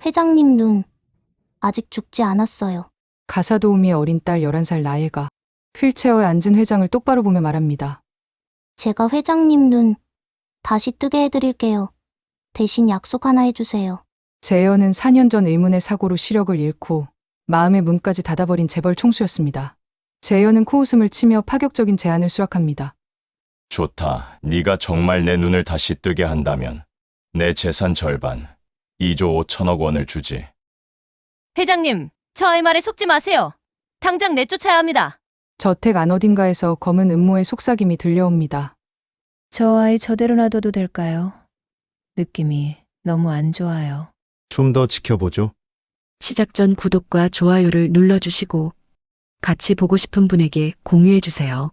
회장님 눈 아직 죽지 않았어요. 가사도우미의 어린 딸 11살 나혜가 휠체어에 앉은 회장을 똑바로 보며 말합니다. 제가 회장님 눈 다시 뜨게 해드릴게요. 대신 약속 하나 해주세요. 재현은 4년 전 의문의 사고로 시력을 잃고 마음의 문까지 닫아버린 재벌 총수였습니다. 재현은 코웃음을 치며 파격적인 제안을 수락합니다. 좋다. 네가 정말 내 눈을 다시 뜨게 한다면 내 재산 절반, 2조 5천억 원을 주지. 회장님, 저의 말에 속지 마세요. 당장 내쫓아야 합니다. 저택 안 어딘가에서 검은 음모의 속삭임이 들려옵니다. 저 아이 저대로 놔둬도 될까요? 느낌이 너무 안 좋아요. 좀 더 지켜보죠. 시작 전 구독과 좋아요를 눌러주시고 같이 보고 싶은 분에게 공유해주세요.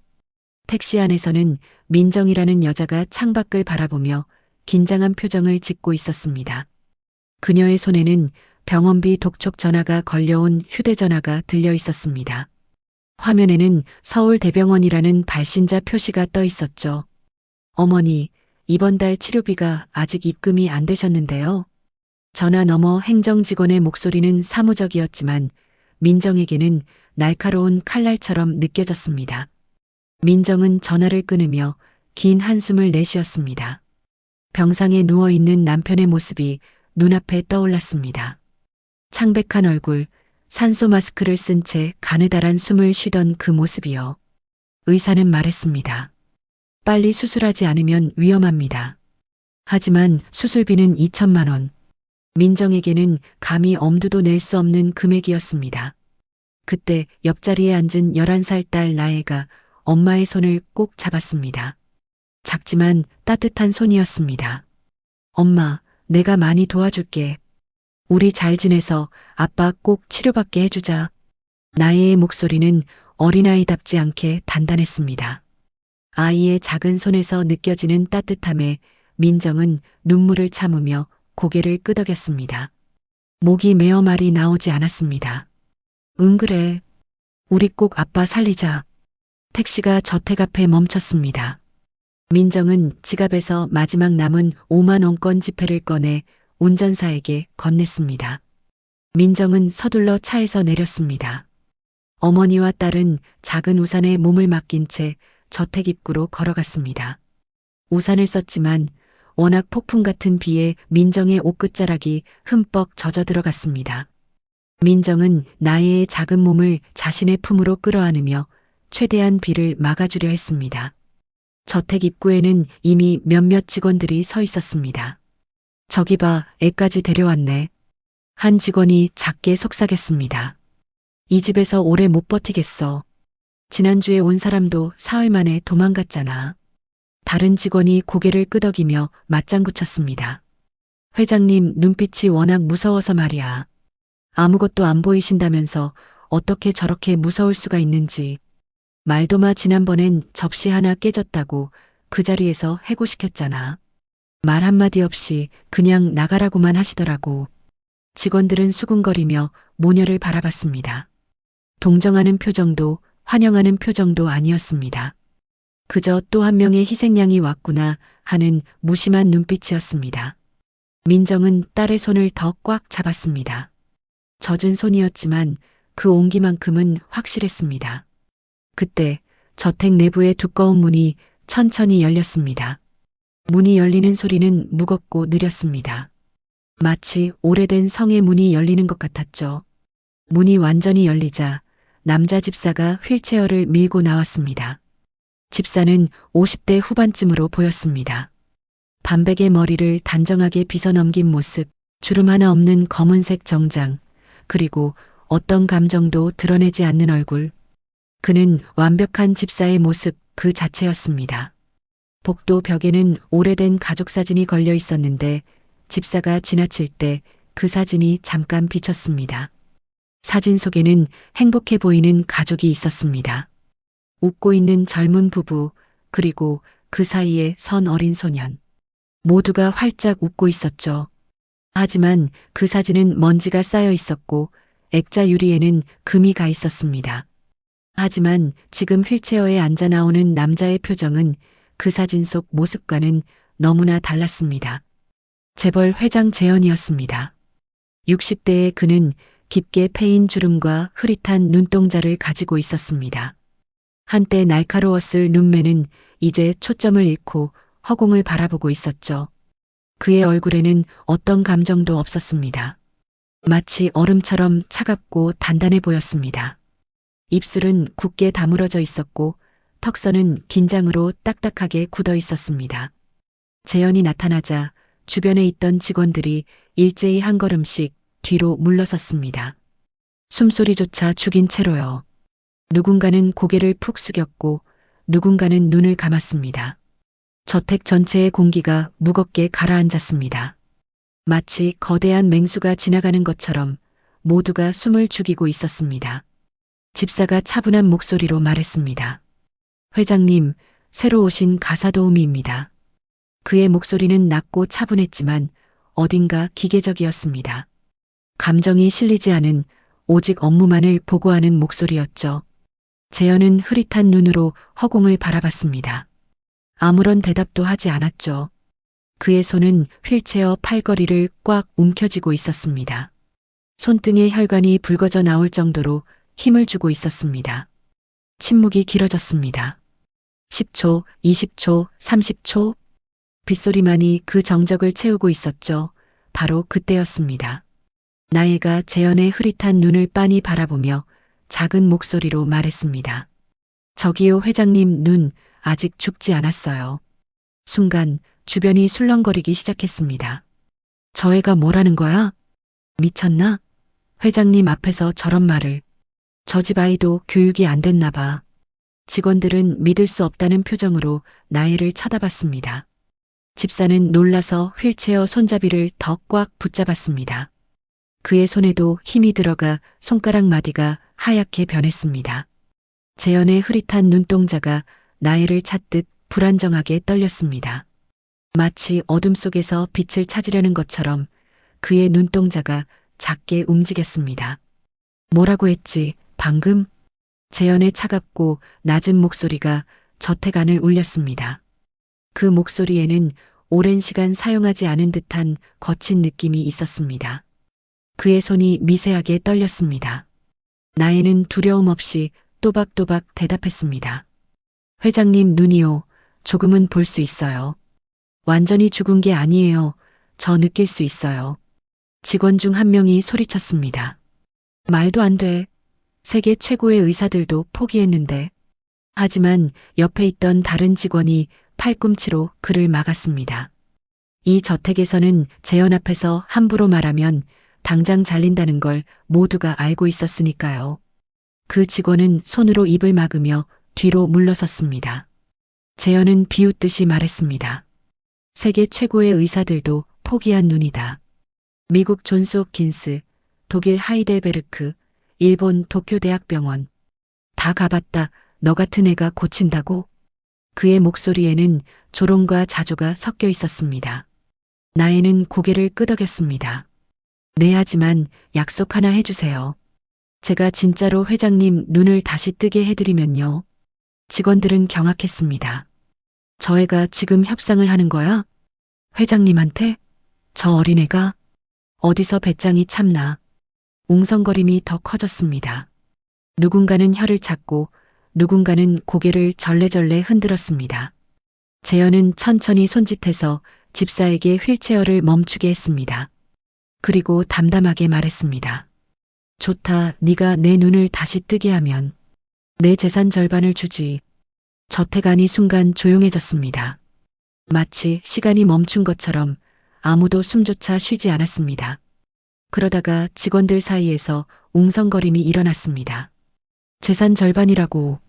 택시 안에서는 민정이라는 여자가 창밖을 바라보며 긴장한 표정을 짓고 있었습니다. 그녀의 손에는 병원비 독촉 전화가 걸려온 휴대전화가 들려 있었습니다. 화면에는 서울대병원이라는 발신자 표시가 떠 있었죠. 어머니, 이번 달 치료비가 아직 입금이 안 되셨는데요. 전화 너머 행정직원의 목소리는 사무적이었지만 민정에게는 날카로운 칼날처럼 느껴졌습니다. 민정은 전화를 끊으며 긴 한숨을 내쉬었습니다. 병상에 누워있는 남편의 모습이 눈앞에 떠올랐습니다. 창백한 얼굴, 산소 마스크를 쓴 채 가느다란 숨을 쉬던 그 모습이요. 의사는 말했습니다. 빨리 수술하지 않으면 위험합니다. 하지만 수술비는 2천만 원. 민정에게는 감히 엄두도 낼 수 없는 금액이었습니다. 그때 옆자리에 앉은 11살 딸 나혜가 엄마의 손을 꼭 잡았습니다. 작지만 따뜻한 손이었습니다. 엄마, 내가 많이 도와줄게. 우리 잘 지내서 아빠 꼭 치료받게 해주자. 나혜의 목소리는 어린아이답지 않게 단단했습니다. 아이의 작은 손에서 느껴지는 따뜻함에 민정은 눈물을 참으며 고개를 끄덕였습니다. 목이 메어 말이 나오지 않았습니다. 응 그래. 우리 꼭 아빠 살리자. 택시가 저택 앞에 멈췄습니다. 민정은 지갑에서 마지막 남은 5만 원권 지폐를 꺼내 운전사에게 건넸습니다. 민정은 서둘러 차에서 내렸습니다. 어머니와 딸은 작은 우산에 몸을 맡긴 채 저택 입구로 걸어갔습니다. 우산을 썼지만 워낙 폭풍 같은 비에 민정의 옷끝자락이 흠뻑 젖어 들어갔습니다. 민정은 나혜의 작은 몸을 자신의 품으로 끌어안으며 최대한 비를 막아주려 했습니다. 저택 입구에는 이미 몇몇 직원들이 서 있었습니다. 저기 봐, 애까지 데려왔네. 한 직원이 작게 속삭였습니다. 이 집에서 오래 못 버티겠어. 지난주에 온 사람도 사흘 만에 도망갔잖아. 다른 직원이 고개를 끄덕이며 맞장구 쳤습니다. 회장님 눈빛이 워낙 무서워서 말이야. 아무것도 안 보이신다면서 어떻게 저렇게 무서울 수가 있는지. 말도 마 지난번엔 접시 하나 깨졌다고 그 자리에서 해고시켰잖아. 말 한마디 없이 그냥 나가라고만 하시더라고. 직원들은 수군거리며 모녀를 바라봤습니다. 동정하는 표정도 환영하는 표정도 아니었습니다. 그저 또 한 명의 희생양이 왔구나 하는 무심한 눈빛이었습니다. 민정은 딸의 손을 더 꽉 잡았습니다. 젖은 손이었지만 그 온기만큼은 확실했습니다. 그때 저택 내부의 두꺼운 문이 천천히 열렸습니다. 문이 열리는 소리는 무겁고 느렸습니다. 마치 오래된 성의 문이 열리는 것 같았죠. 문이 완전히 열리자 남자 집사가 휠체어를 밀고 나왔습니다. 집사는 50대 후반쯤으로 보였습니다. 반백의 머리를 단정하게 빗어넘긴 모습, 주름 하나 없는 검은색 정장, 그리고 어떤 감정도 드러내지 않는 얼굴. 그는 완벽한 집사의 모습 그 자체였습니다. 복도 벽에는 오래된 가족 사진이 걸려 있었는데 집사가 지나칠 때 그 사진이 잠깐 비쳤습니다. 사진 속에는 행복해 보이는 가족이 있었습니다. 웃고 있는 젊은 부부, 그리고 그 사이에 선 어린 소년. 모두가 활짝 웃고 있었죠. 하지만 그 사진은 먼지가 쌓여 있었고 액자 유리에는 금이 가 있었습니다. 하지만 지금 휠체어에 앉아 나오는 남자의 표정은 그 사진 속 모습과는 너무나 달랐습니다. 재벌 회장 재현이었습니다. 60대의 그는 깊게 패인 주름과 흐릿한 눈동자를 가지고 있었습니다. 한때 날카로웠을 눈매는 이제 초점을 잃고 허공을 바라보고 있었죠. 그의 얼굴에는 어떤 감정도 없었습니다. 마치 얼음처럼 차갑고 단단해 보였습니다. 입술은 굳게 다물어져 있었고 턱선은 긴장으로 딱딱하게 굳어 있었습니다. 재현이 나타나자 주변에 있던 직원들이 일제히 한 걸음씩 뒤로 물러섰습니다. 숨소리조차 죽인 채로요. 누군가는 고개를 푹 숙였고 누군가는 눈을 감았습니다. 저택 전체의 공기가 무겁게 가라앉았습니다. 마치 거대한 맹수가 지나가는 것처럼 모두가 숨을 죽이고 있었습니다. 집사가 차분한 목소리로 말했습니다. 회장님, 새로 오신 가사도우미입니다. 그의 목소리는 낮고 차분했지만 어딘가 기계적이었습니다. 감정이 실리지 않은 오직 업무만을 보고하는 목소리였죠. 재현은 흐릿한 눈으로 허공을 바라봤습니다. 아무런 대답도 하지 않았죠. 그의 손은 휠체어 팔걸이를 꽉 움켜쥐고 있었습니다. 손등의 혈관이 붉어져 나올 정도로 힘을 주고 있었습니다. 침묵이 길어졌습니다. 10초, 20초, 30초. 빗소리만이 그 정적을 채우고 있었죠. 바로 그때였습니다. 나예가 재현의 흐릿한 눈을 빤히 바라보며 작은 목소리로 말했습니다. 저기요 회장님 눈 아직 죽지 않았어요. 순간 주변이 술렁거리기 시작했습니다. 저 애가 뭐라는 거야? 미쳤나? 회장님 앞에서 저런 말을. 저 집 아이도 교육이 안 됐나 봐. 직원들은 믿을 수 없다는 표정으로 나혜를 쳐다봤습니다. 집사는 놀라서 휠체어 손잡이를 더 꽉 붙잡았습니다. 그의 손에도 힘이 들어가 손가락 마디가 하얗게 변했습니다. 재현의 흐릿한 눈동자가 나혜를 찾듯 불안정하게 떨렸습니다. 마치 어둠 속에서 빛을 찾으려는 것처럼 그의 눈동자가 작게 움직였습니다. 뭐라고 했지, 방금? 재현의 차갑고 낮은 목소리가 저택 안을 울렸습니다. 그 목소리에는 오랜 시간 사용하지 않은 듯한 거친 느낌이 있었습니다. 그의 손이 미세하게 떨렸습니다. 나혜는 두려움 없이 또박또박 대답했습니다. 회장님 눈이요. 조금은 볼 수 있어요. 완전히 죽은 게 아니에요. 저 느낄 수 있어요. 직원 중 한 명이 소리쳤습니다. 말도 안 돼. 세계 최고의 의사들도 포기했는데. 하지만 옆에 있던 다른 직원이 팔꿈치로 그를 막았습니다. 이 저택에서는 재현 앞에서 함부로 말하면 당장 잘린다는 걸 모두가 알고 있었으니까요. 그 직원은 손으로 입을 막으며 뒤로 물러섰습니다. 재현은 비웃듯이 말했습니다. 세계 최고의 의사들도 포기한 눈이다. 미국 존스 홉킨스, 독일 하이델베르크, 일본 도쿄대학병원. 다 가봤다. 너 같은 애가 고친다고? 그의 목소리에는 조롱과 자조가 섞여 있었습니다. 나혜는 고개를 끄덕였습니다. 네, 하지만 약속 하나 해주세요. 제가 진짜로 회장님 눈을 다시 뜨게 해드리면요. 직원들은 경악했습니다. 저 애가 지금 협상을 하는 거야? 회장님한테? 저 어린애가? 어디서 배짱이 참나. 웅성거림이 더 커졌습니다. 누군가는 혀를 찾고 누군가는 고개를 절레절레 흔들었습니다. 재현은 천천히 손짓해서 집사에게 휠체어를 멈추게 했습니다. 그리고 담담하게 말했습니다. 좋다, 네가 내 눈을 다시 뜨게 하면 내 재산 절반을 주지. 저택 안이 순간 조용해졌습니다. 마치 시간이 멈춘 것처럼 아무도 숨조차 쉬지 않았습니다. 그러다가 직원들 사이에서 웅성거림이 일어났습니다. 재산 절반이라고.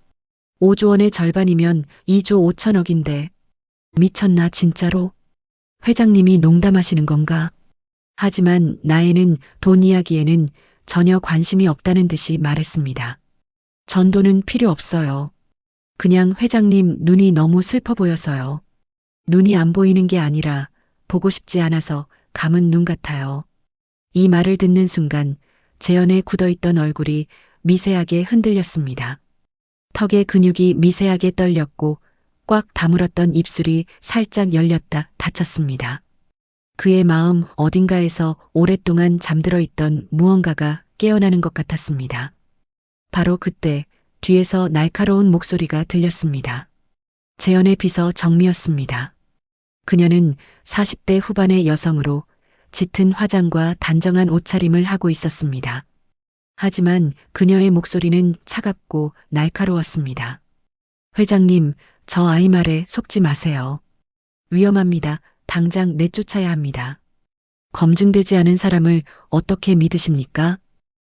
5조 원의 절반이면 2조 5천억인데. 미쳤나 진짜로? 회장님이 농담하시는 건가? 하지만 나혜는 돈 이야기에는 전혀 관심이 없다는 듯이 말했습니다. 전 돈은 필요 없어요. 그냥 회장님 눈이 너무 슬퍼 보여서요. 눈이 안 보이는 게 아니라 보고 싶지 않아서 감은 눈 같아요. 이 말을 듣는 순간 재현의 굳어있던 얼굴이 미세하게 흔들렸습니다. 턱의 근육이 미세하게 떨렸고 꽉 다물었던 입술이 살짝 열렸다 닫혔습니다. 그의 마음 어딘가에서 오랫동안 잠들어 있던 무언가가 깨어나는 것 같았습니다. 바로 그때 뒤에서 날카로운 목소리가 들렸습니다. 재현의 비서 정미였습니다. 그녀는 40대 후반의 여성으로 짙은 화장과 단정한 옷차림을 하고 있었습니다. 하지만 그녀의 목소리는 차갑고 날카로웠습니다. 회장님, 저 아이 말에 속지 마세요. 위험합니다. 당장 내쫓아야 합니다. 검증되지 않은 사람을 어떻게 믿으십니까?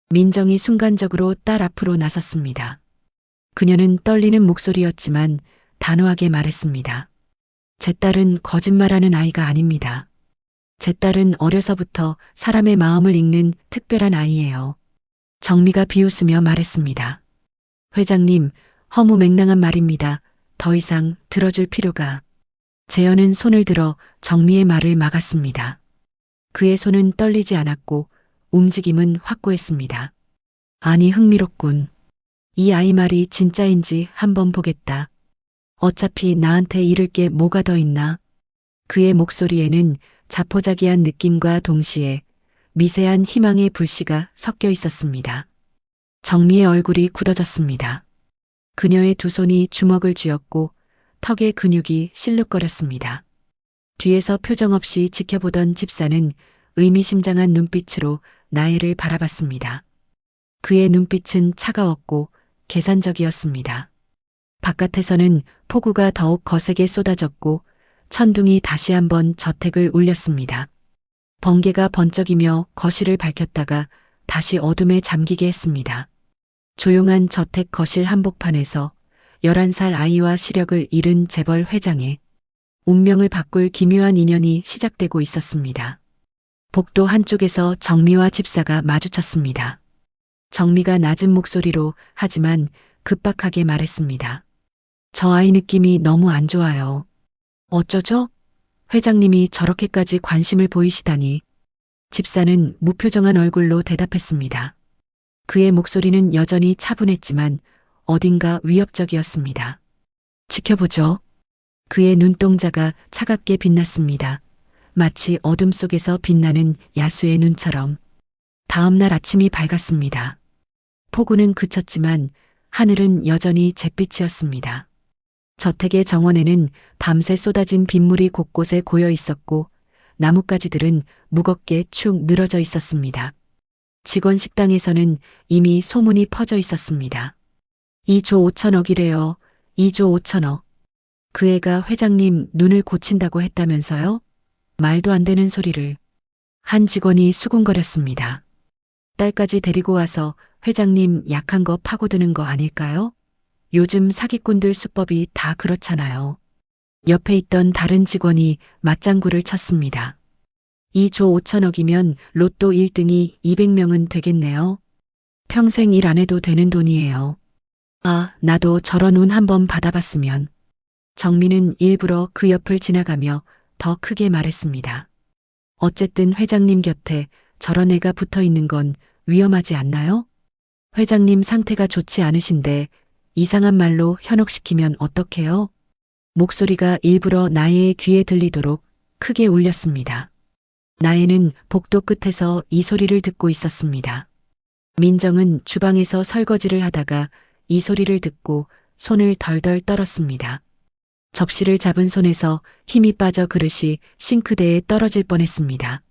민정이 순간적으로 딸 앞으로 나섰습니다. 그녀는 떨리는 목소리였지만 단호하게 말했습니다. 제 딸은 거짓말하는 아이가 아닙니다. 제 딸은 어려서부터 사람의 마음을 읽는 특별한 아이예요. 정미가 비웃으며 말했습니다. 회장님, 허무맹랑한 말입니다. 더 이상 들어줄 필요가. 재현은 손을 들어 정미의 말을 막았습니다. 그의 손은 떨리지 않았고 움직임은 확고했습니다. 아니, 흥미롭군. 이 아이 말이 진짜인지 한번 보겠다. 어차피 나한테 잃을 게 뭐가 더 있나? 그의 목소리에는 자포자기한 느낌과 동시에 미세한 희망의 불씨가 섞여 있었습니다. 정미의 얼굴이 굳어졌습니다. 그녀의 두 손이 주먹을 쥐었고 턱의 근육이 실룩거렸습니다. 뒤에서 표정 없이 지켜보던 집사는 의미심장한 눈빛으로 나혜를 바라봤습니다. 그의 눈빛은 차가웠고 계산적이었습니다. 바깥에서는 폭우가 더욱 거세게 쏟아졌고 천둥이 다시 한번 저택을 울렸습니다. 번개가 번쩍이며 거실을 밝혔다가 다시 어둠에 잠기게 했습니다. 조용한 저택 거실 한복판에서 11살 아이와 시력을 잃은 재벌 회장의 운명을 바꿀 기묘한 인연이 시작되고 있었습니다. 복도 한쪽에서 정미와 집사가 마주쳤습니다. 정미가 낮은 목소리로 하지만 급박하게 말했습니다. 저 아이 느낌이 너무 안 좋아요. 어쩌죠? 회장님이 저렇게까지 관심을 보이시다니. 집사는 무표정한 얼굴로 대답했습니다. 그의 목소리는 여전히 차분했지만 어딘가 위협적이었습니다. 지켜보죠. 그의 눈동자가 차갑게 빛났습니다. 마치 어둠 속에서 빛나는 야수의 눈처럼. 다음 날 아침이 밝았습니다. 폭우는 그쳤지만 하늘은 여전히 잿빛이었습니다. 저택의 정원에는 밤새 쏟아진 빗물이 곳곳에 고여 있었고 나뭇가지들은 무겁게 축 늘어져 있었습니다. 직원 식당에서는 이미 소문이 퍼져 있었습니다. 2조 5천억이래요. 2조 5천억. 그 애가 회장님 눈을 고친다고 했다면서요? 말도 안 되는 소리를. 한 직원이 수군거렸습니다. 딸까지 데리고 와서 회장님 약한 거 파고드는 거 아닐까요? 요즘 사기꾼들 수법이 다 그렇잖아요. 옆에 있던 다른 직원이 맞장구를 쳤습니다. 2조 5천억이면 로또 1등이 200명은 되겠네요. 평생 일 안 해도 되는 돈이에요. 아, 나도 저런 운 한번 받아봤으면. 정미는 일부러 그 옆을 지나가며 더 크게 말했습니다. 어쨌든 회장님 곁에 저런 애가 붙어 있는 건 위험하지 않나요? 회장님 상태가 좋지 않으신데 이상한 말로 현혹시키면 어떡해요? 목소리가 일부러 나혜의 귀에 들리도록 크게 울렸습니다. 나혜는 복도 끝에서 이 소리를 듣고 있었습니다. 민정은 주방에서 설거지를 하다가 이 소리를 듣고 손을 덜덜 떨었습니다. 접시를 잡은 손에서 힘이 빠져 그릇이 싱크대에 떨어질 뻔했습니다.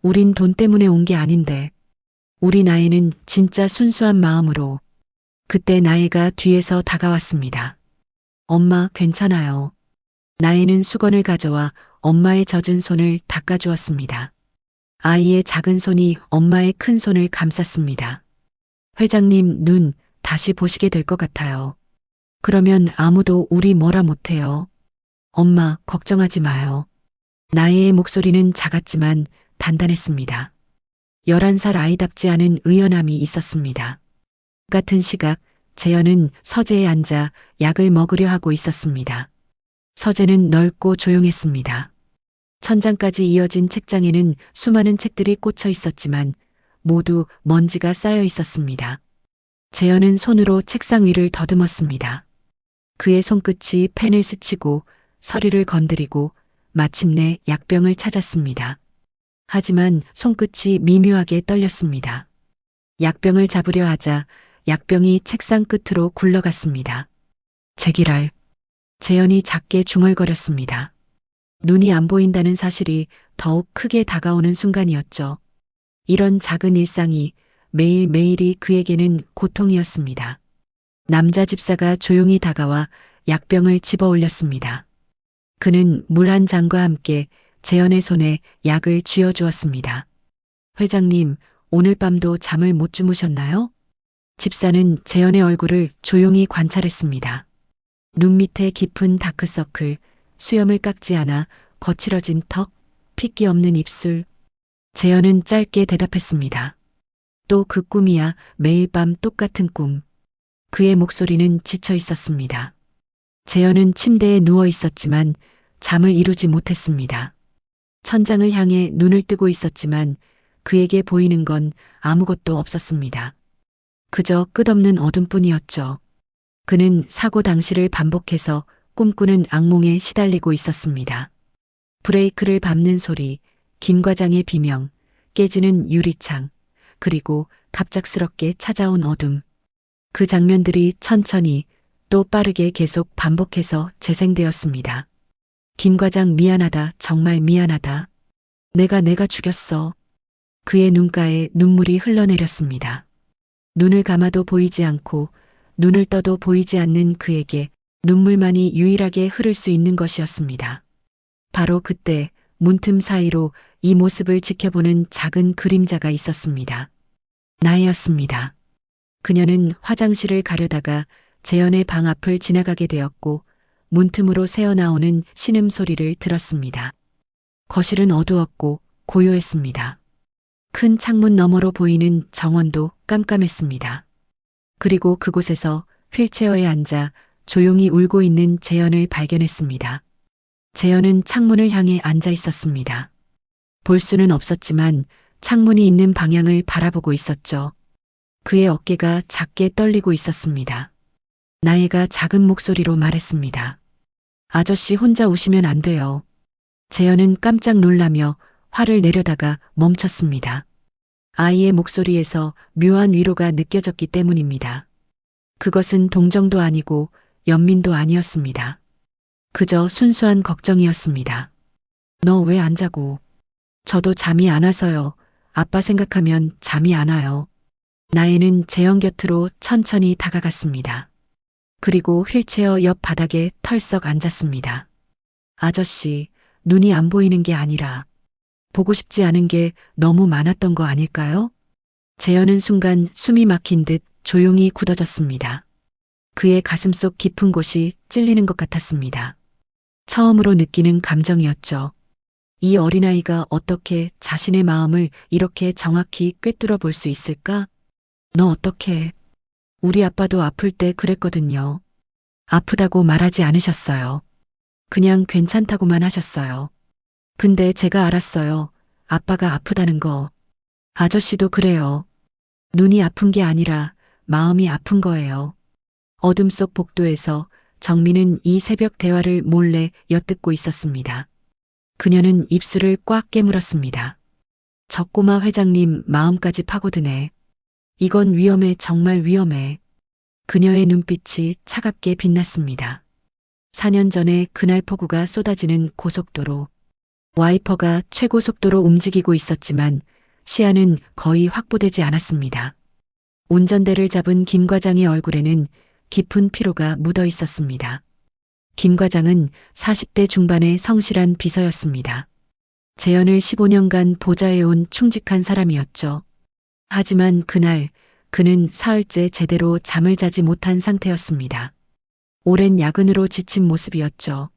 우린 돈 때문에 온 게 아닌데. 우리 나혜는 진짜 순수한 마음으로. 그때 나혜가 뒤에서 다가왔습니다. 엄마, 괜찮아요. 나혜는 수건을 가져와 엄마의 젖은 손을 닦아주었습니다. 아이의 작은 손이 엄마의 큰 손을 감쌌습니다. 회장님 눈 다시 보시게 될 것 같아요. 그러면 아무도 우리 뭐라 못해요. 엄마, 걱정하지 마요. 나혜의 목소리는 작았지만 단단했습니다. 11살 아이답지 않은 의연함이 있었습니다. 같은 시각 재현은 서재에 앉아 약을 먹으려 하고 있었습니다. 서재는 넓고 조용했습니다. 천장까지 이어진 책장에는 수많은 책들이 꽂혀 있었지만 모두 먼지가 쌓여 있었습니다. 재현은 손으로 책상 위를 더듬었습니다. 그의 손끝이 펜을 스치고 서류를 건드리고 마침내 약병을 찾았습니다. 하지만 손끝이 미묘하게 떨렸습니다. 약병을 잡으려 하자 약병이 책상 끝으로 굴러갔습니다. 제기랄. 재현이 작게 중얼거렸습니다. 눈이 안 보인다는 사실이 더욱 크게 다가오는 순간이었죠. 이런 작은 일상이 매일매일이 그에게는 고통이었습니다. 남자 집사가 조용히 다가와 약병을 집어 올렸습니다. 그는 물 한 잔과 함께 재현의 손에 약을 쥐어 주었습니다. 회장님, 오늘 밤도 잠을 못 주무셨나요? 집사는 재현의 얼굴을 조용히 관찰했습니다. 눈 밑에 깊은 다크서클, 수염을 깎지 않아 거칠어진 턱, 핏기 없는 입술. 재현은 짧게 대답했습니다. 또 그 꿈이야, 매일 밤 똑같은 꿈. 그의 목소리는 지쳐 있었습니다. 재현은 침대에 누워 있었지만 잠을 이루지 못했습니다. 천장을 향해 눈을 뜨고 있었지만 그에게 보이는 건 아무것도 없었습니다. 그저 끝없는 어둠뿐이었죠. 그는 사고 당시를 반복해서 꿈꾸는 악몽에 시달리고 있었습니다. 브레이크를 밟는 소리, 김 과장의 비명, 깨지는 유리창, 그리고 갑작스럽게 찾아온 어둠. 그 장면들이 천천히 또 빠르게 계속 반복해서 재생되었습니다. 김 과장 미안하다, 정말 미안하다. 내가 죽였어. 그의 눈가에 눈물이 흘러내렸습니다. 눈을 감아도 보이지 않고 눈을 떠도 보이지 않는 그에게 눈물만이 유일하게 흐를 수 있는 것이었습니다. 바로 그때 문틈 사이로 이 모습을 지켜보는 작은 그림자가 있었습니다. 나였습니다. 그녀는 화장실을 가려다가 재현의 방 앞을 지나가게 되었고 문틈으로 새어나오는 신음소리를 들었습니다. 거실은 어두웠고 고요했습니다. 큰 창문 너머로 보이는 정원도 깜깜했습니다. 그리고 그곳에서 휠체어에 앉아 조용히 울고 있는 재현을 발견했습니다. 재현은 창문을 향해 앉아 있었습니다. 볼 수는 없었지만 창문이 있는 방향을 바라보고 있었죠. 그의 어깨가 작게 떨리고 있었습니다. 나혜가 작은 목소리로 말했습니다. 아저씨 혼자 우시면 안 돼요. 재현은 깜짝 놀라며 화를 내려다가 멈췄습니다. 아이의 목소리에서 묘한 위로가 느껴졌기 때문입니다. 그것은 동정도 아니고 연민도 아니었습니다. 그저 순수한 걱정이었습니다. 너 왜 안 자고? 저도 잠이 안 와서요. 아빠 생각하면 잠이 안 와요. 나혜는 재현 곁으로 천천히 다가갔습니다. 그리고 휠체어 옆 바닥에 털썩 앉았습니다. 아저씨, 눈이 안 보이는 게 아니라 보고 싶지 않은 게 너무 많았던 거 아닐까요? 재현은 순간 숨이 막힌 듯 조용히 굳어졌습니다. 그의 가슴속 깊은 곳이 찔리는 것 같았습니다. 처음으로 느끼는 감정이었죠. 이 어린아이가 어떻게 자신의 마음을 이렇게 정확히 꿰뚫어 볼 수 있을까? 너 어떻게? 우리 아빠도 아플 때 그랬거든요. 아프다고 말하지 않으셨어요. 그냥 괜찮다고만 하셨어요. 근데 제가 알았어요. 아빠가 아프다는 거. 아저씨도 그래요. 눈이 아픈 게 아니라 마음이 아픈 거예요. 어둠 속 복도에서 정민은 이 새벽 대화를 몰래 엿듣고 있었습니다. 그녀는 입술을 꽉 깨물었습니다. 저 꼬마 회장님 마음까지 파고드네. 이건 위험해, 정말 위험해. 그녀의 눈빛이 차갑게 빛났습니다. 4년 전에 그날 폭우가 쏟아지는 고속도로. 와이퍼가 최고 속도로 움직이고 있었지만 시야는 거의 확보되지 않았습니다. 운전대를 잡은 김 과장의 얼굴에는 깊은 피로가 묻어 있었습니다. 김 과장은 40대 중반의 성실한 비서였습니다. 재현을 15년간 보좌해온 충직한 사람이었죠. 하지만 그날 그는 사흘째 제대로 잠을 자지 못한 상태였습니다. 오랜 야근으로 지친 모습이었죠.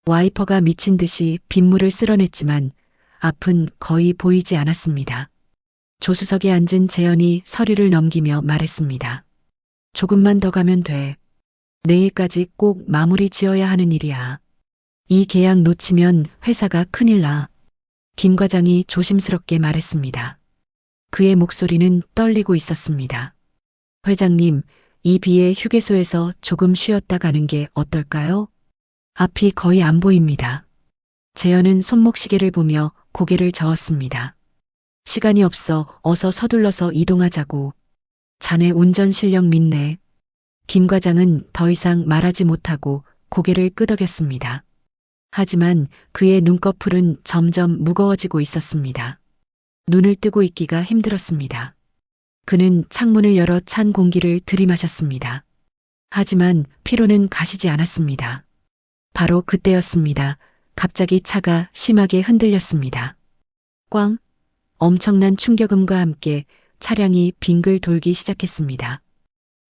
와이퍼가 미친 듯이 빗물을 쓸어냈지만 앞은 거의 보이지 않았습니다. 조수석에 앉은 재현이 서류를 넘기며 말했습니다. 조금만 더 가면 돼. 내일까지 꼭 마무리 지어야 하는 일이야. 이 계약 놓치면 회사가 큰일 나. 김 과장이 조심스럽게 말했습니다. 그의 목소리는 떨리고 있었습니다. 회장님, 이 비에 휴게소에서 조금 쉬었다 가는 게 어떨까요? 앞이 거의 안 보입니다. 재현은 손목시계를 보며 고개를 저었습니다. 시간이 없어 어서 서둘러서 이동하자고. 자네 운전 실력 믿네. 김 과장은 더 이상 말하지 못하고 고개를 끄덕였습니다. 하지만 그의 눈꺼풀은 점점 무거워지고 있었습니다. 눈을 뜨고 있기가 힘들었습니다. 그는 창문을 열어 찬 공기를 들이마셨습니다. 하지만 피로는 가시지 않았습니다. 바로 그때였습니다. 갑자기 차가 심하게 흔들렸습니다. 꽝! 엄청난 충격음과 함께 차량이 빙글 돌기 시작했습니다.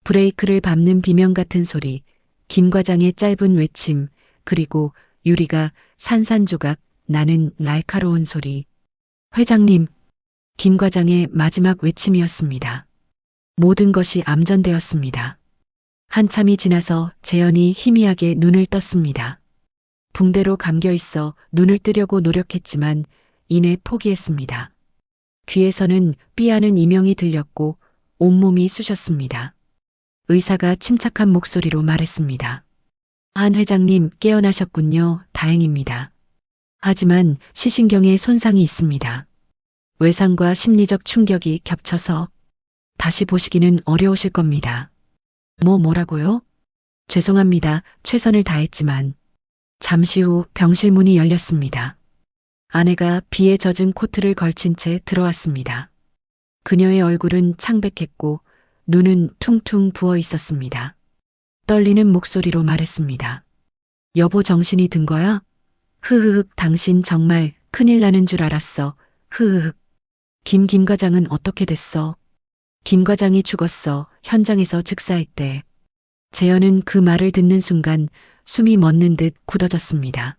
브레이크를 밟는 비명 같은 소리, 김 과장의 짧은 외침, 그리고 유리가 산산조각 나는 날카로운 소리. 회장님, 김 과장의 마지막 외침이었습니다. 모든 것이 암전되었습니다. 한참이 지나서 재현이 희미하게 눈을 떴습니다. 붕대로 감겨 있어 눈을 뜨려고 노력했지만 이내 포기했습니다. 귀에서는 삐하는 이명이 들렸고 온몸이 쑤셨습니다. 의사가 침착한 목소리로 말했습니다. 한 회장님 깨어나셨군요. 다행입니다. 하지만 시신경에 손상이 있습니다. 외상과 심리적 충격이 겹쳐서 다시 보시기는 어려우실 겁니다. 뭐라고요? 죄송합니다. 최선을 다했지만. 잠시 후 병실 문이 열렸습니다. 아내가 비에 젖은 코트를 걸친 채 들어왔습니다. 그녀의 얼굴은 창백했고 눈은 퉁퉁 부어 있었습니다. 떨리는 목소리로 말했습니다. 여보 정신이 든 거야? 흐흐흑 당신 정말 큰일 나는 줄 알았어. 흐흐흑. 김 과장은 어떻게 됐어? 김 과장이 죽었어. 현장에서 즉사했대. 재현은 그 말을 듣는 순간 숨이 멎는 듯 굳어졌습니다.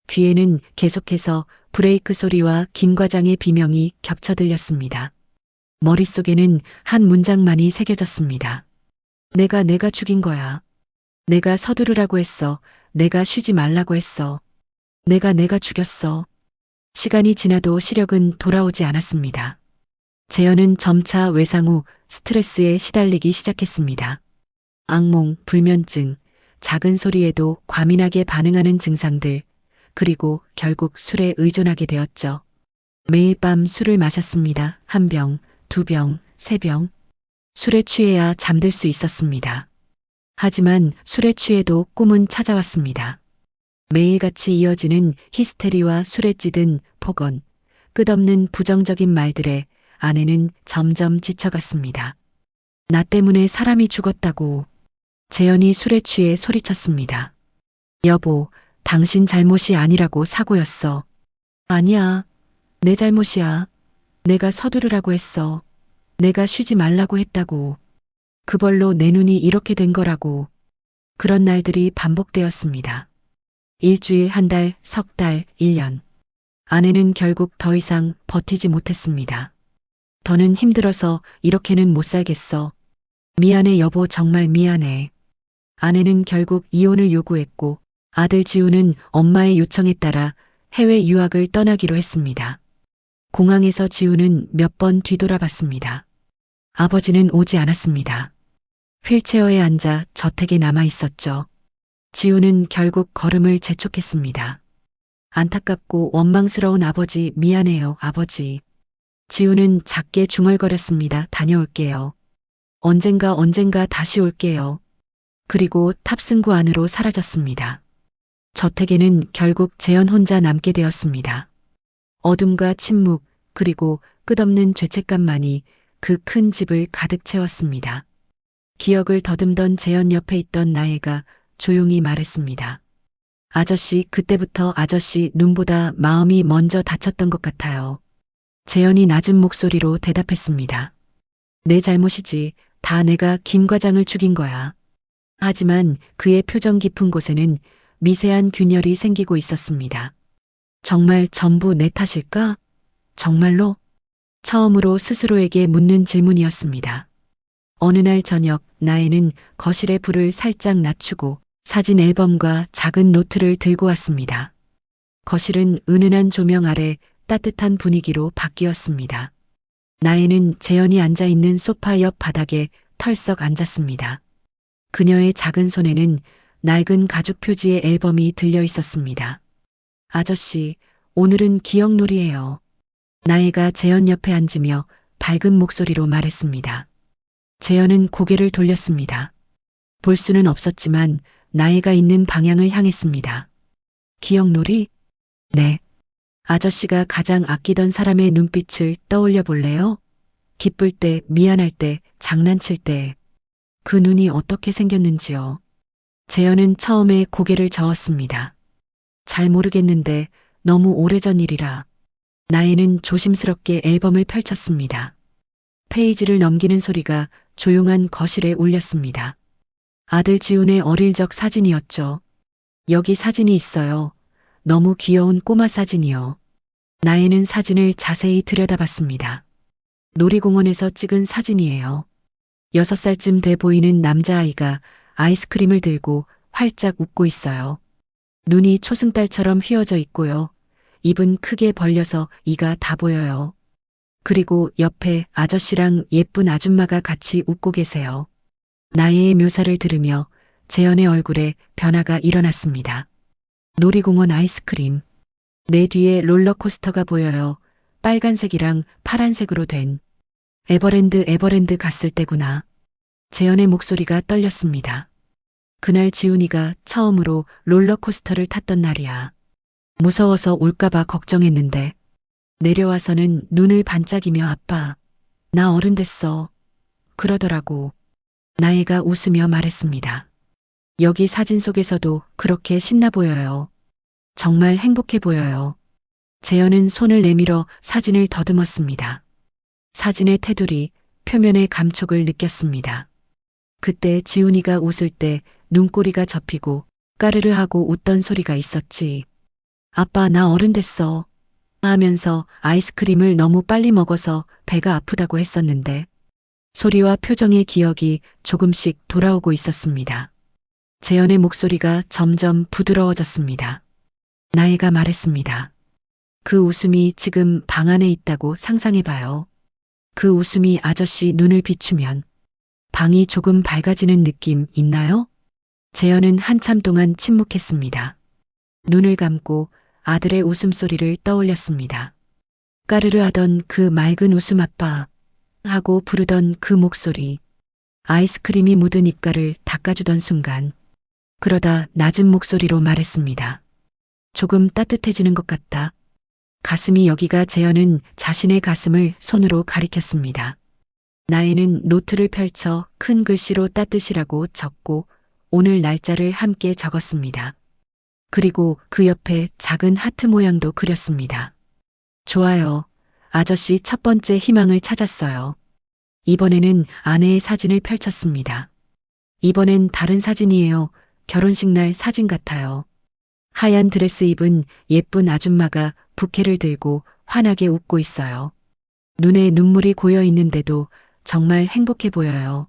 귀에는 계속해서 브레이크 소리와 김 과장의 비명이 겹쳐 들렸습니다. 머릿속에는 한 문장만이 새겨졌습니다. 내가 죽인 거야. 내가 서두르라고 했어. 내가 쉬지 말라고 했어. 내가 죽였어. 시간이 지나도 시력은 돌아오지 않았습니다. 재현은 점차 외상 후 스트레스에 시달리기 시작했습니다. 악몽, 불면증, 작은 소리에도 과민하게 반응하는 증상들, 그리고 결국 술에 의존하게 되었죠. 매일 밤 술을 마셨습니다. 1병, 2병, 3병. 술에 취해야 잠들 수 있었습니다. 하지만 술에 취해도 꿈은 찾아왔습니다. 매일같이 이어지는 히스테리와 술에 찌든 폭언, 끝없는 부정적인 말들에 아내는 점점 지쳐갔습니다. 나 때문에 사람이 죽었다고. 재현이 술에 취해 소리쳤습니다. 여보, 당신 잘못이 아니라고 사고였어. 아니야. 내 잘못이야. 내가 서두르라고 했어. 내가 쉬지 말라고 했다고. 그걸로 내 눈이 이렇게 된 거라고. 그런 날들이 반복되었습니다. 일주일, 한 달, 석 달, 1년. 아내는 결국 더 이상 버티지 못했습니다. 더는 힘들어서 이렇게는 못 살겠어. 미안해 여보 정말 미안해. 아내는 결국 이혼을 요구했고 아들 지우는 엄마의 요청에 따라 해외 유학을 떠나기로 했습니다. 공항에서 지우는 몇 번 뒤돌아봤습니다. 아버지는 오지 않았습니다. 휠체어에 앉아 저택에 남아 있었죠. 지우는 결국 걸음을 재촉했습니다. 안타깝고 원망스러운 아버지 미안해요 아버지. 지우는 작게 중얼거렸습니다. 다녀올게요. 언젠가 다시 올게요. 그리고 탑승구 안으로 사라졌습니다. 저택에는 결국 재현 혼자 남게 되었습니다. 어둠과 침묵 그리고 끝없는 죄책감만이 그 큰 집을 가득 채웠습니다. 기억을 더듬던 재현 옆에 있던 나혜가 조용히 말했습니다. 아저씨 그때부터 아저씨 눈보다 마음이 먼저 다쳤던 것 같아요. 재현이 낮은 목소리로 대답했습니다. 내 잘못이지. 다 내가 김 과장을 죽인 거야. 하지만 그의 표정 깊은 곳에는 미세한 균열이 생기고 있었습니다. 정말 전부 내 탓일까? 정말로? 처음으로 스스로에게 묻는 질문이었습니다. 어느 날 저녁 나혜는 거실의 불을 살짝 낮추고 사진 앨범과 작은 노트를 들고 왔습니다. 거실은 은은한 조명 아래 따뜻한 분위기로 바뀌었습니다. 나혜는 재현이 앉아있는 소파 옆 바닥에 털썩 앉았습니다. 그녀의 작은 손에는 낡은 가죽 표지의 앨범이 들려 있었습니다. 아저씨, 오늘은 기억놀이예요. 나혜가 재현 옆에 앉으며 밝은 목소리로 말했습니다. 재현은 고개를 돌렸습니다. 볼 수는 없었지만 나혜가 있는 방향을 향했습니다. 기억놀이? 네. 아저씨가 가장 아끼던 사람의 눈빛을 떠올려 볼래요? 기쁠 때, 미안할 때, 장난칠 때. 그 눈이 어떻게 생겼는지요. 재현은 처음에 고개를 저었습니다. 잘 모르겠는데 너무 오래전 일이라. 나혜는 조심스럽게 앨범을 펼쳤습니다. 페이지를 넘기는 소리가 조용한 거실에 울렸습니다. 아들 지훈의 어릴 적 사진이었죠. 여기 사진이 있어요. 너무 귀여운 꼬마 사진이요. 나혜는 사진을 자세히 들여다봤습니다. 놀이공원에서 찍은 사진이에요. 6살쯤 돼 보이는 남자아이가 아이스크림을 들고 활짝 웃고 있어요. 눈이 초승달처럼 휘어져 있고요. 입은 크게 벌려서 이가 다 보여요. 그리고 옆에 아저씨랑 예쁜 아줌마가 같이 웃고 계세요. 나혜의 묘사를 들으며 재현의 얼굴에 변화가 일어났습니다. 놀이공원 아이스크림. 내 뒤에 롤러코스터가 보여요. 빨간색이랑 파란색으로 된. 에버랜드 갔을 때구나. 재현의 목소리가 떨렸습니다. 그날 지훈이가 처음으로 롤러코스터를 탔던 날이야. 무서워서 울까봐 걱정했는데 내려와서는 눈을 반짝이며 아빠, 나 어른 됐어. 그러더라고. 나혜가 웃으며 말했습니다. 여기 사진 속에서도 그렇게 신나 보여요. 정말 행복해 보여요. 재현은 손을 내밀어 사진을 더듬었습니다. 사진의 테두리, 표면의 감촉을 느꼈습니다. 그때 지훈이가 웃을 때 눈꼬리가 접히고 까르르 하고 웃던 소리가 있었지. 아빠 나 어른 됐어. 하면서 아이스크림을 너무 빨리 먹어서 배가 아프다고 했었는데 소리와 표정의 기억이 조금씩 돌아오고 있었습니다. 재현의 목소리가 점점 부드러워졌습니다. 나혜가 말했습니다. 그 웃음이 지금 방 안에 있다고 상상해봐요. 그 웃음이 아저씨 눈을 비추면 방이 조금 밝아지는 느낌 있나요? 재현은 한참 동안 침묵했습니다. 눈을 감고 아들의 웃음소리를 떠올렸습니다. 까르르 하던 그 맑은 웃음 아빠 하고 부르던 그 목소리. 아이스크림이 묻은 입가를 닦아주던 순간. 그러다 낮은 목소리로 말했습니다. 조금 따뜻해지는 것 같다. 가슴이 여기가 재현은 자신의 가슴을 손으로 가리켰습니다. 나혜는 노트를 펼쳐 큰 글씨로 따뜻이라고 적고 오늘 날짜를 함께 적었습니다. 그리고 그 옆에 작은 하트 모양도 그렸습니다. 좋아요. 아저씨 첫 번째 희망을 찾았어요. 이번에는 아내의 사진을 펼쳤습니다. 이번엔 다른 사진이에요. 결혼식 날 사진 같아요. 하얀 드레스 입은 예쁜 아줌마가 부케를 들고 환하게 웃고 있어요. 눈에 눈물이 고여 있는데도 정말 행복해 보여요.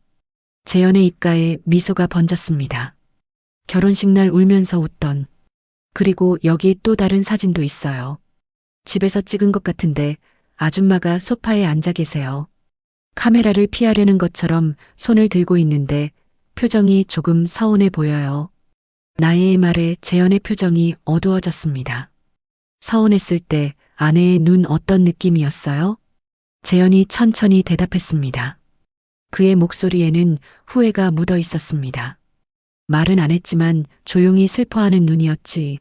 재현의 입가에 미소가 번졌습니다. 결혼식 날 울면서 웃던. 그리고 여기 또 다른 사진도 있어요. 집에서 찍은 것 같은데 아줌마가 소파에 앉아 계세요. 카메라를 피하려는 것처럼 손을 들고 있는데 표정이 조금 서운해 보여요. 나혜의 말에 재현의 표정이 어두워졌습니다. 서운했을 때 아내의 눈 어떤 느낌이었어요? 재현이 천천히 대답했습니다. 그의 목소리에는 후회가 묻어 있었습니다. 말은 안 했지만 조용히 슬퍼하는 눈이었지.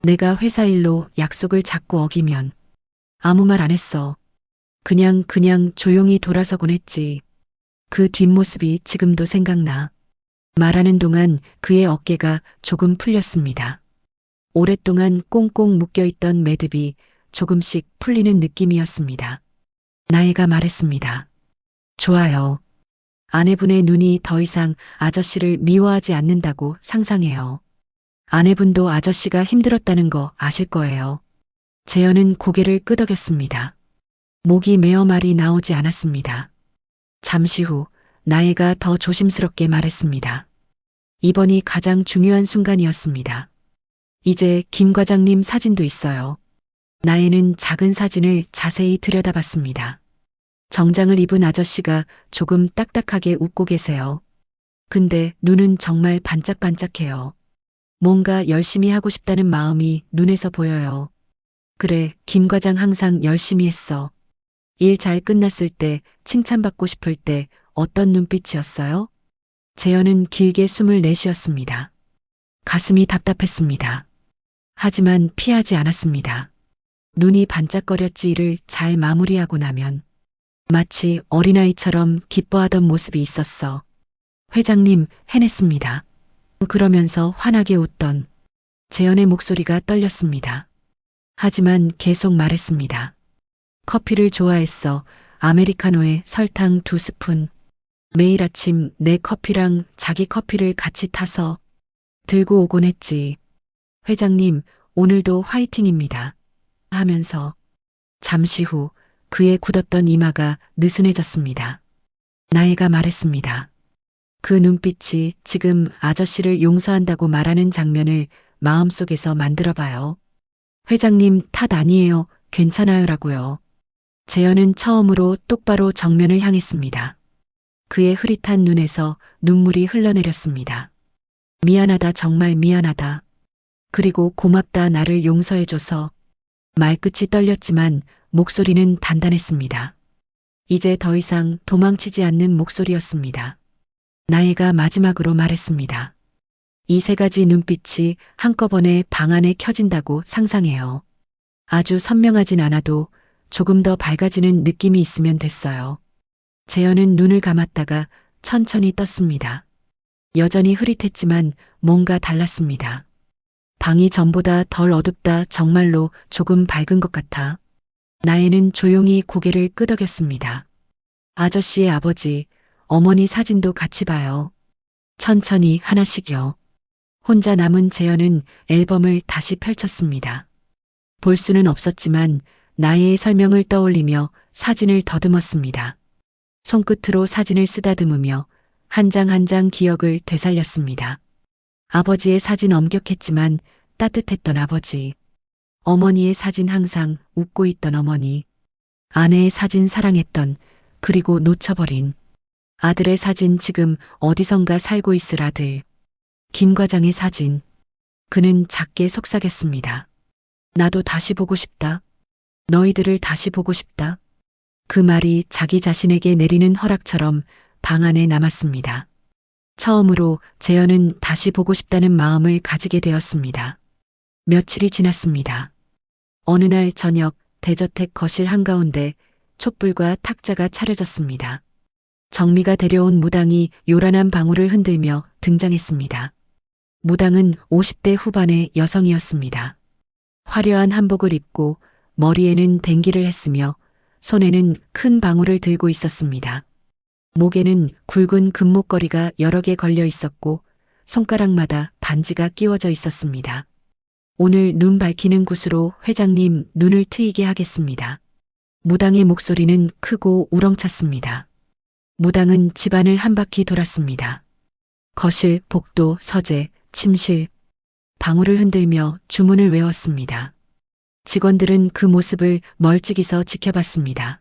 내가 회사 일로 약속을 자꾸 어기면 아무 말 안 했어. 그냥 조용히 돌아서곤 했지. 그 뒷모습이 지금도 생각나. 말하는 동안 그의 어깨가 조금 풀렸습니다. 오랫동안 꽁꽁 묶여있던 매듭이 조금씩 풀리는 느낌이었습니다. 나혜가 말했습니다. 좋아요. 아내분의 눈이 더 이상 아저씨를 미워하지 않는다고 상상해요. 아내분도 아저씨가 힘들었다는 거 아실 거예요. 재현은 고개를 끄덕였습니다. 목이 메어 말이 나오지 않았습니다. 잠시 후 나혜가 더 조심스럽게 말했습니다. 이번이 가장 중요한 순간이었습니다. 이제 김 과장님 사진도 있어요. 나혜는 작은 사진을 자세히 들여다봤습니다. 정장을 입은 아저씨가 조금 딱딱하게 웃고 계세요. 근데 눈은 정말 반짝반짝해요. 뭔가 열심히 하고 싶다는 마음이 눈에서 보여요. 그래, 김 과장 항상 열심히 했어. 일 잘 끝났을 때, 칭찬받고 싶을 때 어떤 눈빛이었어요? 재현은 길게 숨을 내쉬었습니다. 가슴이 답답했습니다. 하지만 피하지 않았습니다. 눈이 반짝거렸지. 일을 잘 마무리하고 나면 마치 어린아이처럼 기뻐하던 모습이 있었어. 회장님, 해냈습니다. 그러면서 환하게 웃던 재현의 목소리가 떨렸습니다. 하지만 계속 말했습니다. 커피를 좋아했어. 아메리카노에 설탕 2스푼. 매일 아침 내 커피랑 자기 커피를 같이 타서 들고 오곤 했지. 회장님, 오늘도 화이팅입니다. 하면서 잠시 후 그의 굳었던 이마가 느슨해졌습니다. 나이가 말했습니다. 그 눈빛이 지금 아저씨를 용서한다고 말하는 장면을 마음속에서 만들어봐요. 회장님 탓 아니에요. 괜찮아요라고요. 재현은 처음으로 똑바로 정면을 향했습니다. 그의 흐릿한 눈에서 눈물이 흘러내렸습니다. 미안하다, 정말 미안하다. 그리고 고맙다, 나를 용서해줘서. 말끝이 떨렸지만 목소리는 단단했습니다. 이제 더 이상 도망치지 않는 목소리였습니다. 나이가 마지막으로 말했습니다. 이 세 가지 눈빛이 한꺼번에 방 안에 켜진다고 상상해요. 아주 선명하진 않아도 조금 더 밝아지는 느낌이 있으면 됐어요. 재현은 눈을 감았다가 천천히 떴습니다. 여전히 흐릿했지만 뭔가 달랐습니다. 방이 전보다 덜 어둡다, 정말로 조금 밝은 것 같아. 나애는 조용히 고개를 끄덕였습니다. 아저씨의 아버지, 어머니 사진도 같이 봐요. 천천히 하나씩요. 혼자 남은 재현은 앨범을 다시 펼쳤습니다. 볼 수는 없었지만 나애의 설명을 떠올리며 사진을 더듬었습니다. 손끝으로 사진을 쓰다듬으며 한 장 한 장 기억을 되살렸습니다. 아버지의 사진 엄격했지만 따뜻했던 아버지. 어머니의 사진 항상 웃고 있던 어머니. 아내의 사진 사랑했던, 그리고 놓쳐버린. 아들의 사진, 지금 어디선가 살고 있을 아들. 김 과장의 사진. 그는 작게 속삭였습니다. 나도 다시 보고 싶다. 너희들을 다시 보고 싶다. 그 말이 자기 자신에게 내리는 허락처럼 방 안에 남았습니다. 처음으로 재현은 다시 보고 싶다는 마음을 가지게 되었습니다. 며칠이 지났습니다. 어느 날 저녁, 대저택 거실 한가운데 촛불과 탁자가 차려졌습니다. 정미가 데려온 무당이 요란한 방울을 흔들며 등장했습니다. 무당은 50대 후반의 여성이었습니다. 화려한 한복을 입고 머리에는 댕기를 했으며 손에는 큰 방울을 들고 있었습니다. 목에는 굵은 금목걸이가 여러 개 걸려 있었고 손가락마다 반지가 끼워져 있었습니다. 오늘 눈 밝히는 굿으로 회장님 눈을 트이게 하겠습니다. 무당의 목소리는 크고 우렁찼습니다. 무당은 집안을 한 바퀴 돌았습니다. 거실, 복도, 서재, 침실, 방울을 흔들며 주문을 외웠습니다. 직원들은 그 모습을 멀찍이서 지켜봤습니다.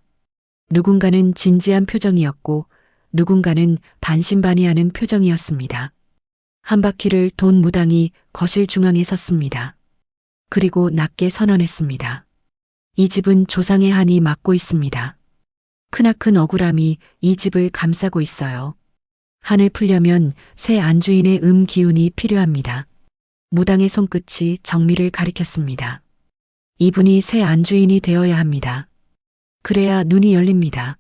누군가는 진지한 표정이었고 누군가는 반신반의하는 표정이었습니다. 한 바퀴를 돈 무당이 거실 중앙에 섰습니다. 그리고 낮게 선언했습니다. 이 집은 조상의 한이 막고 있습니다. 크나큰 억울함이 이 집을 감싸고 있어요. 한을 풀려면 새 안주인의 기운이 필요합니다. 무당의 손끝이 정미를 가리켰습니다. 이분이 새 안주인이 되어야 합니다. 그래야 눈이 열립니다.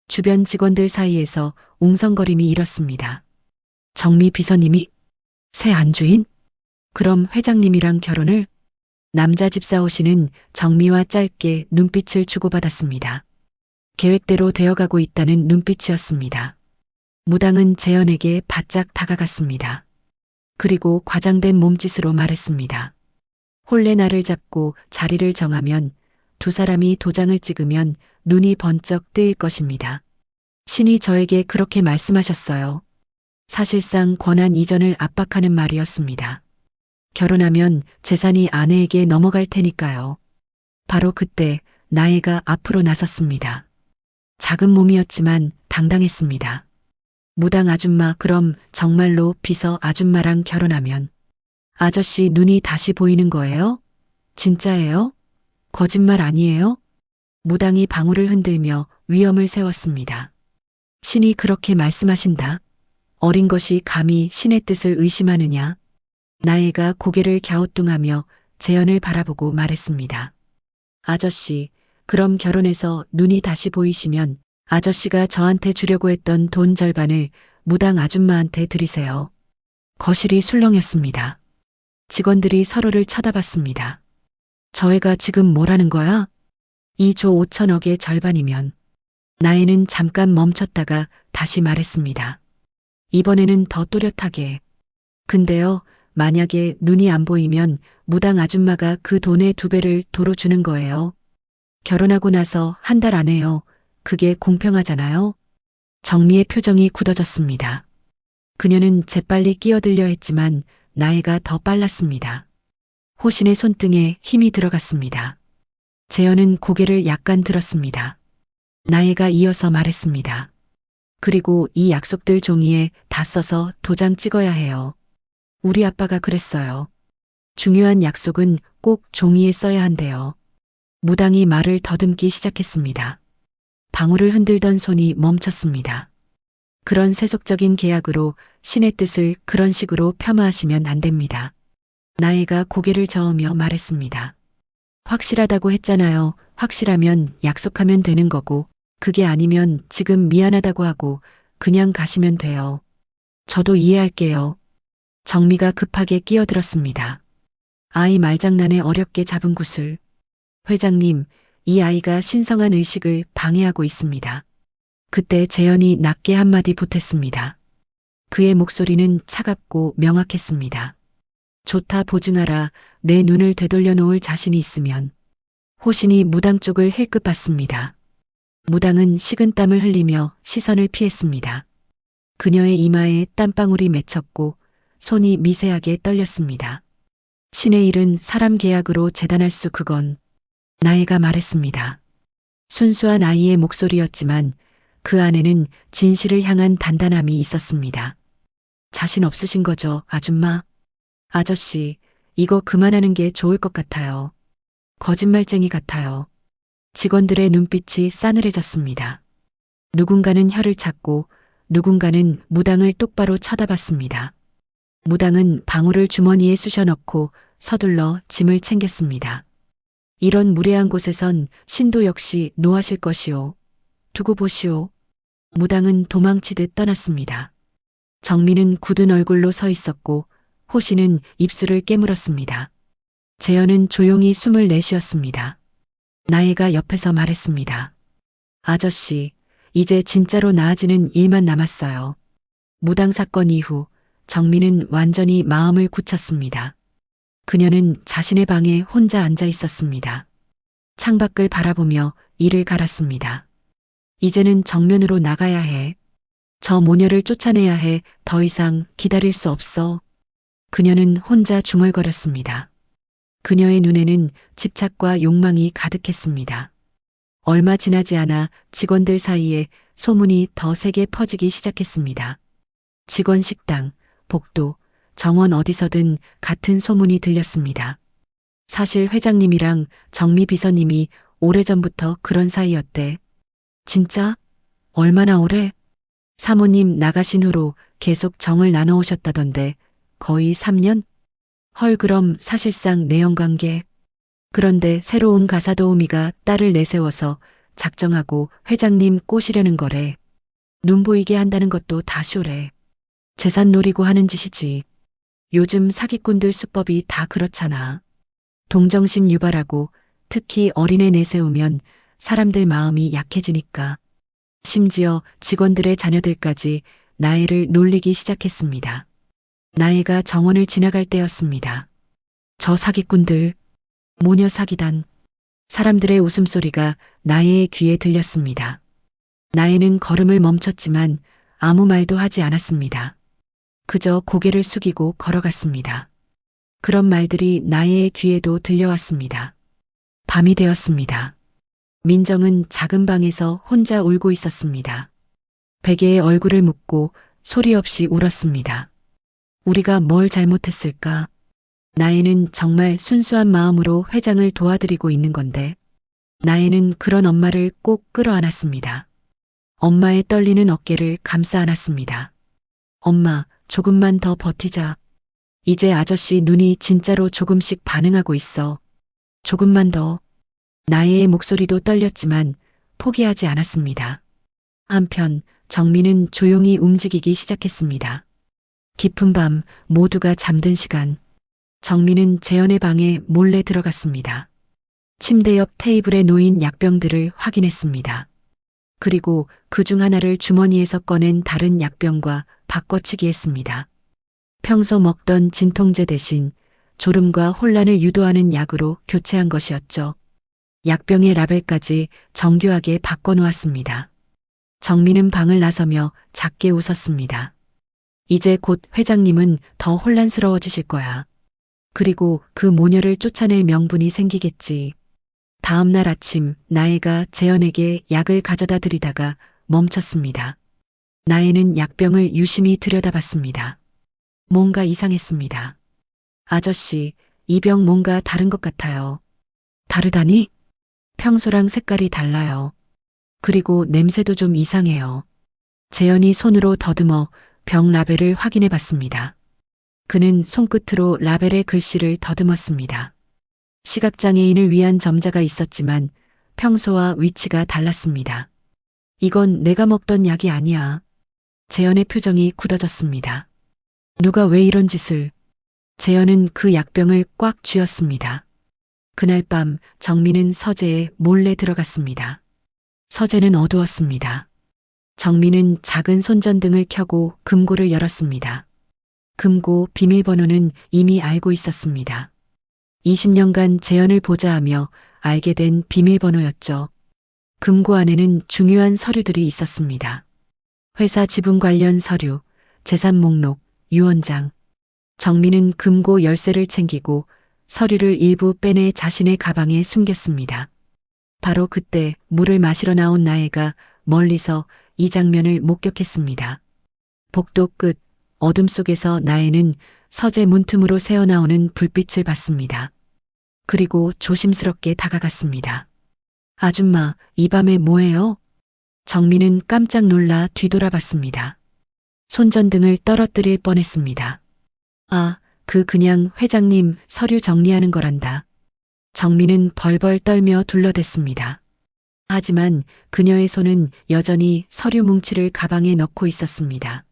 주변 직원들 사이에서 웅성거림이 일었습니다. 정미 비서님이 새 안주인? 그럼 회장님이랑 결혼을? 남자 집사오시는 정미와 짧게 눈빛을 주고받았습니다. 계획대로 되어가고 있다는 눈빛이었습니다. 무당은 재현에게 바짝 다가갔습니다. 그리고 과장된 몸짓으로 말했습니다. 혼례 날을 잡고 자리를 정하면 두 사람이 도장을 찍으면 눈이 번쩍 뜨일 것입니다. 신이 저에게 그렇게 말씀하셨어요. 사실상 권한 이전을 압박하는 말이었습니다. 결혼하면 재산이 아내에게 넘어갈 테니까요. 바로 그때 나애가 앞으로 나섰습니다. 작은 몸이었지만 당당했습니다. 무당 아줌마, 그럼 정말로 비서 아줌마랑 결혼하면 아저씨 눈이 다시 보이는 거예요? 진짜예요? 거짓말 아니에요? 무당이 방울을 흔들며 위엄을 세웠습니다. 신이 그렇게 말씀하신다. 어린 것이 감히 신의 뜻을 의심하느냐? 나혜가 고개를 갸우뚱하며 재현을 바라보고 말했습니다. 아저씨, 그럼 결혼해서 눈이 다시 보이시면 아저씨가 저한테 주려고 했던 돈 절반을 무당 아줌마한테 드리세요. 거실이 술렁였습니다. 직원들이 서로를 쳐다봤습니다. 저 애가 지금 뭐라는 거야? 2조 5천억의 절반이면. 나혜는 잠깐 멈췄다가 다시 말했습니다. 이번에는 더 또렷하게. 근데요, 만약에 눈이 안 보이면 무당 아줌마가 그 돈의 2배를 도로 주는 거예요. 결혼하고 나서 한 달 안에요. 그게 공평하잖아요. 정미의 표정이 굳어졌습니다. 그녀는 재빨리 끼어들려 했지만 나혜가 더 빨랐습니다. 호신의 손등에 힘이 들어갔습니다. 재현은 고개를 약간 들었습니다. 나혜가 이어서 말했습니다. 그리고 이 약속들 종이에 다 써서 도장 찍어야 해요. 우리 아빠가 그랬어요. 중요한 약속은 꼭 종이에 써야 한대요. 무당이 말을 더듬기 시작했습니다. 방울을 흔들던 손이 멈췄습니다. 그런 세속적인 계약으로 신의 뜻을 그런 식으로 폄하하시면 안 됩니다. 나혜가 고개를 저으며 말했습니다. 확실하다고 했잖아요. 확실하면 약속하면 되는 거고, 그게 아니면 지금 미안하다고 하고 그냥 가시면 돼요. 저도 이해할게요. 정미가 급하게 끼어들었습니다. 아이 말장난에 어렵게 잡은 구슬. 회장님, 이 아이가 신성한 의식을 방해하고 있습니다. 그때 재현이 낮게 한마디 보탰습니다. 그의 목소리는 차갑고 명확했습니다. 좋다 보증하라. 내 눈을 되돌려 놓을 자신이 있으면. 호신이 무당 쪽을 힐끗 봤습니다. 무당은 식은땀을 흘리며 시선을 피했습니다. 그녀의 이마에 땀방울이 맺혔고 손이 미세하게 떨렸습니다. 신의 일은 사람 계약으로 재단할 수 그건. 나혜가 말했습니다. 순수한 아이의 목소리였지만 그 안에는 진실을 향한 단단함이 있었습니다. 자신 없으신 거죠, 아줌마? 아저씨, 이거 그만하는 게 좋을 것 같아요. 거짓말쟁이 같아요. 직원들의 눈빛이 싸늘해졌습니다. 누군가는 혀를 찾고 누군가는 무당을 똑바로 쳐다봤습니다. 무당은 방울을 주머니에 쑤셔 넣고 서둘러 짐을 챙겼습니다. 이런 무례한 곳에선 신도 역시 노하실 것이오. 두고 보시오. 무당은 도망치듯 떠났습니다. 정미는 굳은 얼굴로 서 있었고 호신은 입술을 깨물었습니다. 재현은 조용히 숨을 내쉬었습니다. 나혜가 옆에서 말했습니다. 아저씨, 이제 진짜로 나아지는 일만 남았어요. 무당 사건 이후 정미는 완전히 마음을 굳혔습니다. 그녀는 자신의 방에 혼자 앉아 있었습니다. 창밖을 바라보며 이를 갈았습니다. 이제는 정면으로 나가야 해. 저 모녀를 쫓아내야 해. 더 이상 기다릴 수 없어. 그녀는 혼자 중얼거렸습니다. 그녀의 눈에는 집착과 욕망이 가득했습니다. 얼마 지나지 않아 직원들 사이에 소문이 더 세게 퍼지기 시작했습니다. 직원 식당, 복도, 정원 어디서든 같은 소문이 들렸습니다. 사실 회장님이랑 정미 비서님이 오래전부터 그런 사이였대. 진짜? 얼마나 오래? 사모님 나가신 후로 계속 정을 나눠오셨다던데 거의 3년? 헐, 그럼 사실상 내연관계. 그런데 새로운 가사도우미가 딸을 내세워서 작정하고 회장님 꼬시려는 거래. 눈 보이게 한다는 것도 다 쇼래. 재산 노리고 하는 짓이지. 요즘 사기꾼들 수법이 다 그렇잖아. 동정심 유발하고 특히 어린애 내세우면 사람들 마음이 약해지니까. 심지어 직원들의 자녀들까지 나혜를 놀리기 시작했습니다. 나혜가 정원을 지나갈 때였습니다. 저 사기꾼들, 모녀 사기단. 사람들의 웃음소리가 나혜의 귀에 들렸습니다. 나혜는 걸음을 멈췄지만 아무 말도 하지 않았습니다. 그저 고개를 숙이고 걸어갔습니다. 그런 말들이 나혜의 귀에도 들려왔습니다. 밤이 되었습니다. 민정은 작은 방에서 혼자 울고 있었습니다. 베개에 얼굴을 묻고 소리 없이 울었습니다. 우리가 뭘 잘못했을까? 나애는 정말 순수한 마음으로 회장을 도와드리고 있는 건데, 나애는 그런 엄마를 꼭 끌어안았습니다. 엄마의 떨리는 어깨를 감싸 안았습니다. 엄마, 조금만 더 버티자. 이제 아저씨 눈이 진짜로 조금씩 반응하고 있어. 조금만 더. 나애의 목소리도 떨렸지만 포기하지 않았습니다. 한편 정민은 조용히 움직이기 시작했습니다. 깊은 밤 모두가 잠든 시간. 정민은 재현의 방에 몰래 들어갔습니다. 침대 옆 테이블에 놓인 약병들을 확인했습니다. 그리고 그중 하나를 주머니에서 꺼낸 다른 약병과 바꿔치기 했습니다. 평소 먹던 진통제 대신 졸음과 혼란을 유도하는 약으로 교체한 것이었죠. 약병의 라벨까지 정교하게 바꿔놓았습니다. 정민은 방을 나서며 작게 웃었습니다. 이제 곧 회장님은 더 혼란스러워지실 거야. 그리고 그 모녀를 쫓아낼 명분이 생기겠지. 다음 날 아침 나애가 재현에게 약을 가져다 드리다가 멈췄습니다. 나애는 약병을 유심히 들여다봤습니다. 뭔가 이상했습니다. 아저씨, 이 병 뭔가 다른 것 같아요. 다르다니? 평소랑 색깔이 달라요. 그리고 냄새도 좀 이상해요. 재현이 손으로 더듬어 병 라벨을 확인해 봤습니다. 그는 손끝으로 라벨의 글씨를 더듬었습니다. 시각장애인을 위한 점자가 있었지만 평소와 위치가 달랐습니다. 이건 내가 먹던 약이 아니야. 재현의 표정이 굳어졌습니다. 누가 왜 이런 짓을? 재현은 그 약병을 꽉 쥐었습니다. 그날 밤 정민은 서재에 몰래 들어갔습니다. 서재는 어두웠습니다. 정민은 작은 손전등을 켜고 금고를 열었습니다. 금고 비밀번호는 이미 알고 있었습니다. 20년간 재현을 보자 하며 알게 된 비밀번호였죠. 금고 안에는 중요한 서류들이 있었습니다. 회사 지분 관련 서류, 재산 목록, 유언장. 정민은 금고 열쇠를 챙기고 서류를 일부 빼내 자신의 가방에 숨겼습니다. 바로 그때 물을 마시러 나온 나애가 멀리서 이 장면을 목격했습니다. 복도 끝 어둠 속에서 나애는 서재 문틈으로 새어나오는 불빛을 봤습니다. 그리고 조심스럽게 다가갔습니다. 아줌마, 이 밤에 뭐해요? 정민은 깜짝 놀라 뒤돌아봤습니다. 손전등을 떨어뜨릴 뻔했습니다. 아, 그냥 회장님 서류 정리하는 거란다. 정민은 벌벌 떨며 둘러댔습니다. 하지만 그녀의 손은 여전히 서류 뭉치를 가방에 넣고 있었습니다.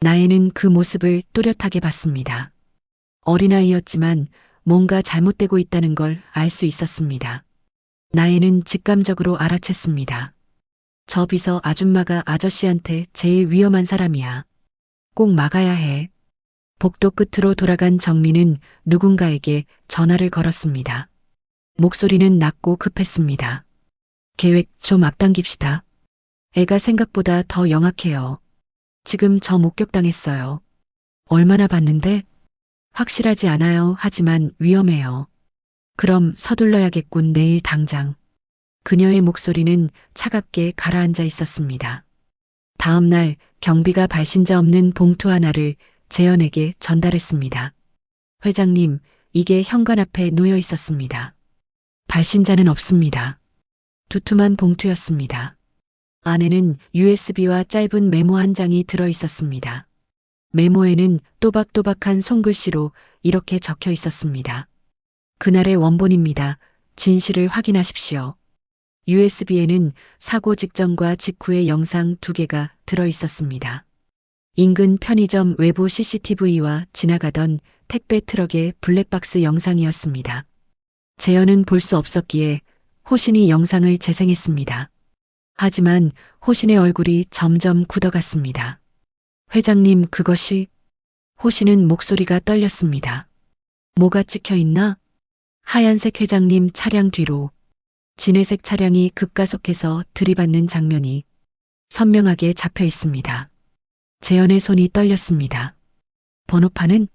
나애는 그 모습을 또렷하게 봤습니다. 어린아이였지만 뭔가 잘못되고 있다는 걸 알 수 있었습니다. 나애는 직감적으로 알아챘습니다. 저 비서 아줌마가 아저씨한테 제일 위험한 사람이야. 꼭 막아야 해. 복도 끝으로 돌아간 정민은 누군가에게 전화를 걸었습니다. 목소리는 낮고 급했습니다. 계획 좀 앞당깁시다. 애가 생각보다 더 영악해요. 지금 저 목격당했어요. 얼마나 봤는데? 확실하지 않아요. 하지만 위험해요. 그럼 서둘러야겠군. 내일 당장. 그녀의 목소리는 차갑게 가라앉아 있었습니다. 다음 날 경비가 발신자 없는 봉투 하나를 재현에게 전달했습니다. 회장님, 이게 현관 앞에 놓여 있었습니다. 발신자는 없습니다. 두툼한 봉투였습니다. 안에는 USB와 짧은 메모 한 장이 들어 있었습니다. 메모에는 또박또박한 손글씨로 이렇게 적혀 있었습니다. 그날의 원본입니다. 진실을 확인하십시오. USB에는 사고 직전과 직후의 영상 2개가 들어 있었습니다. 인근 편의점 외부 CCTV와 지나가던 택배 트럭의 블랙박스 영상이었습니다. 재현은 볼 수 없었기에 호신이 영상을 재생했습니다. 하지만 호신의 얼굴이 점점 굳어갔습니다. 회장님, 그것이... 호신은 목소리가 떨렸습니다. 뭐가 찍혀 있나? 하얀색 회장님 차량 뒤로 진회색 차량이 급가속해서 들이받는 장면이 선명하게 잡혀 있습니다. 재현의 손이 떨렸습니다. 번호판은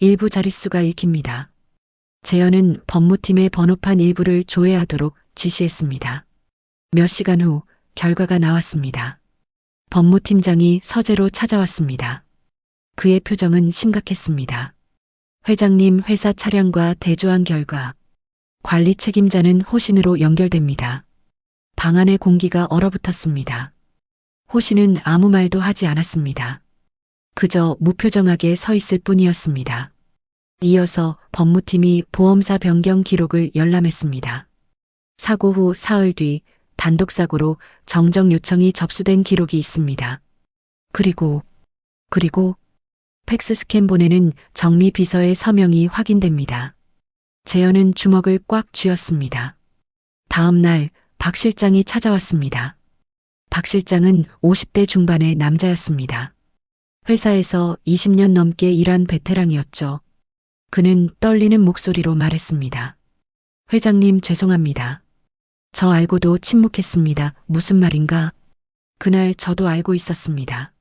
일부 자릿수가 읽힙니다. 재현은 법무팀의 번호판 일부를 조회하도록 지시했습니다. 몇 시간 후 결과가 나왔습니다. 법무팀장이 서재로 찾아왔습니다. 그의 표정은 심각했습니다. 회장님 회사 차량과 대조한 결과 관리 책임자는 호신으로 연결됩니다. 방 안의 공기가 얼어붙었습니다. 호신은 아무 말도 하지 않았습니다. 그저 무표정하게 서 있을 뿐이었습니다. 이어서 법무팀이 보험사 변경 기록을 열람했습니다. 사고 후 사흘 뒤 단독사고로 정정 요청이 접수된 기록이 있습니다. 그리고 팩스 스캔 보내는 정미 비서의 서명이 확인됩니다. 재현은 주먹을 꽉 쥐었습니다. 다음 날 박 실장이 찾아왔습니다. 박 실장은 50대 중반의 남자였습니다. 회사에서 20년 넘게 일한 베테랑이었죠. 그는 떨리는 목소리로 말했습니다. 회장님 죄송합니다. 저 알고도 침묵했습니다. 무슨 말인가? 그날 저도 알고 있었습니다.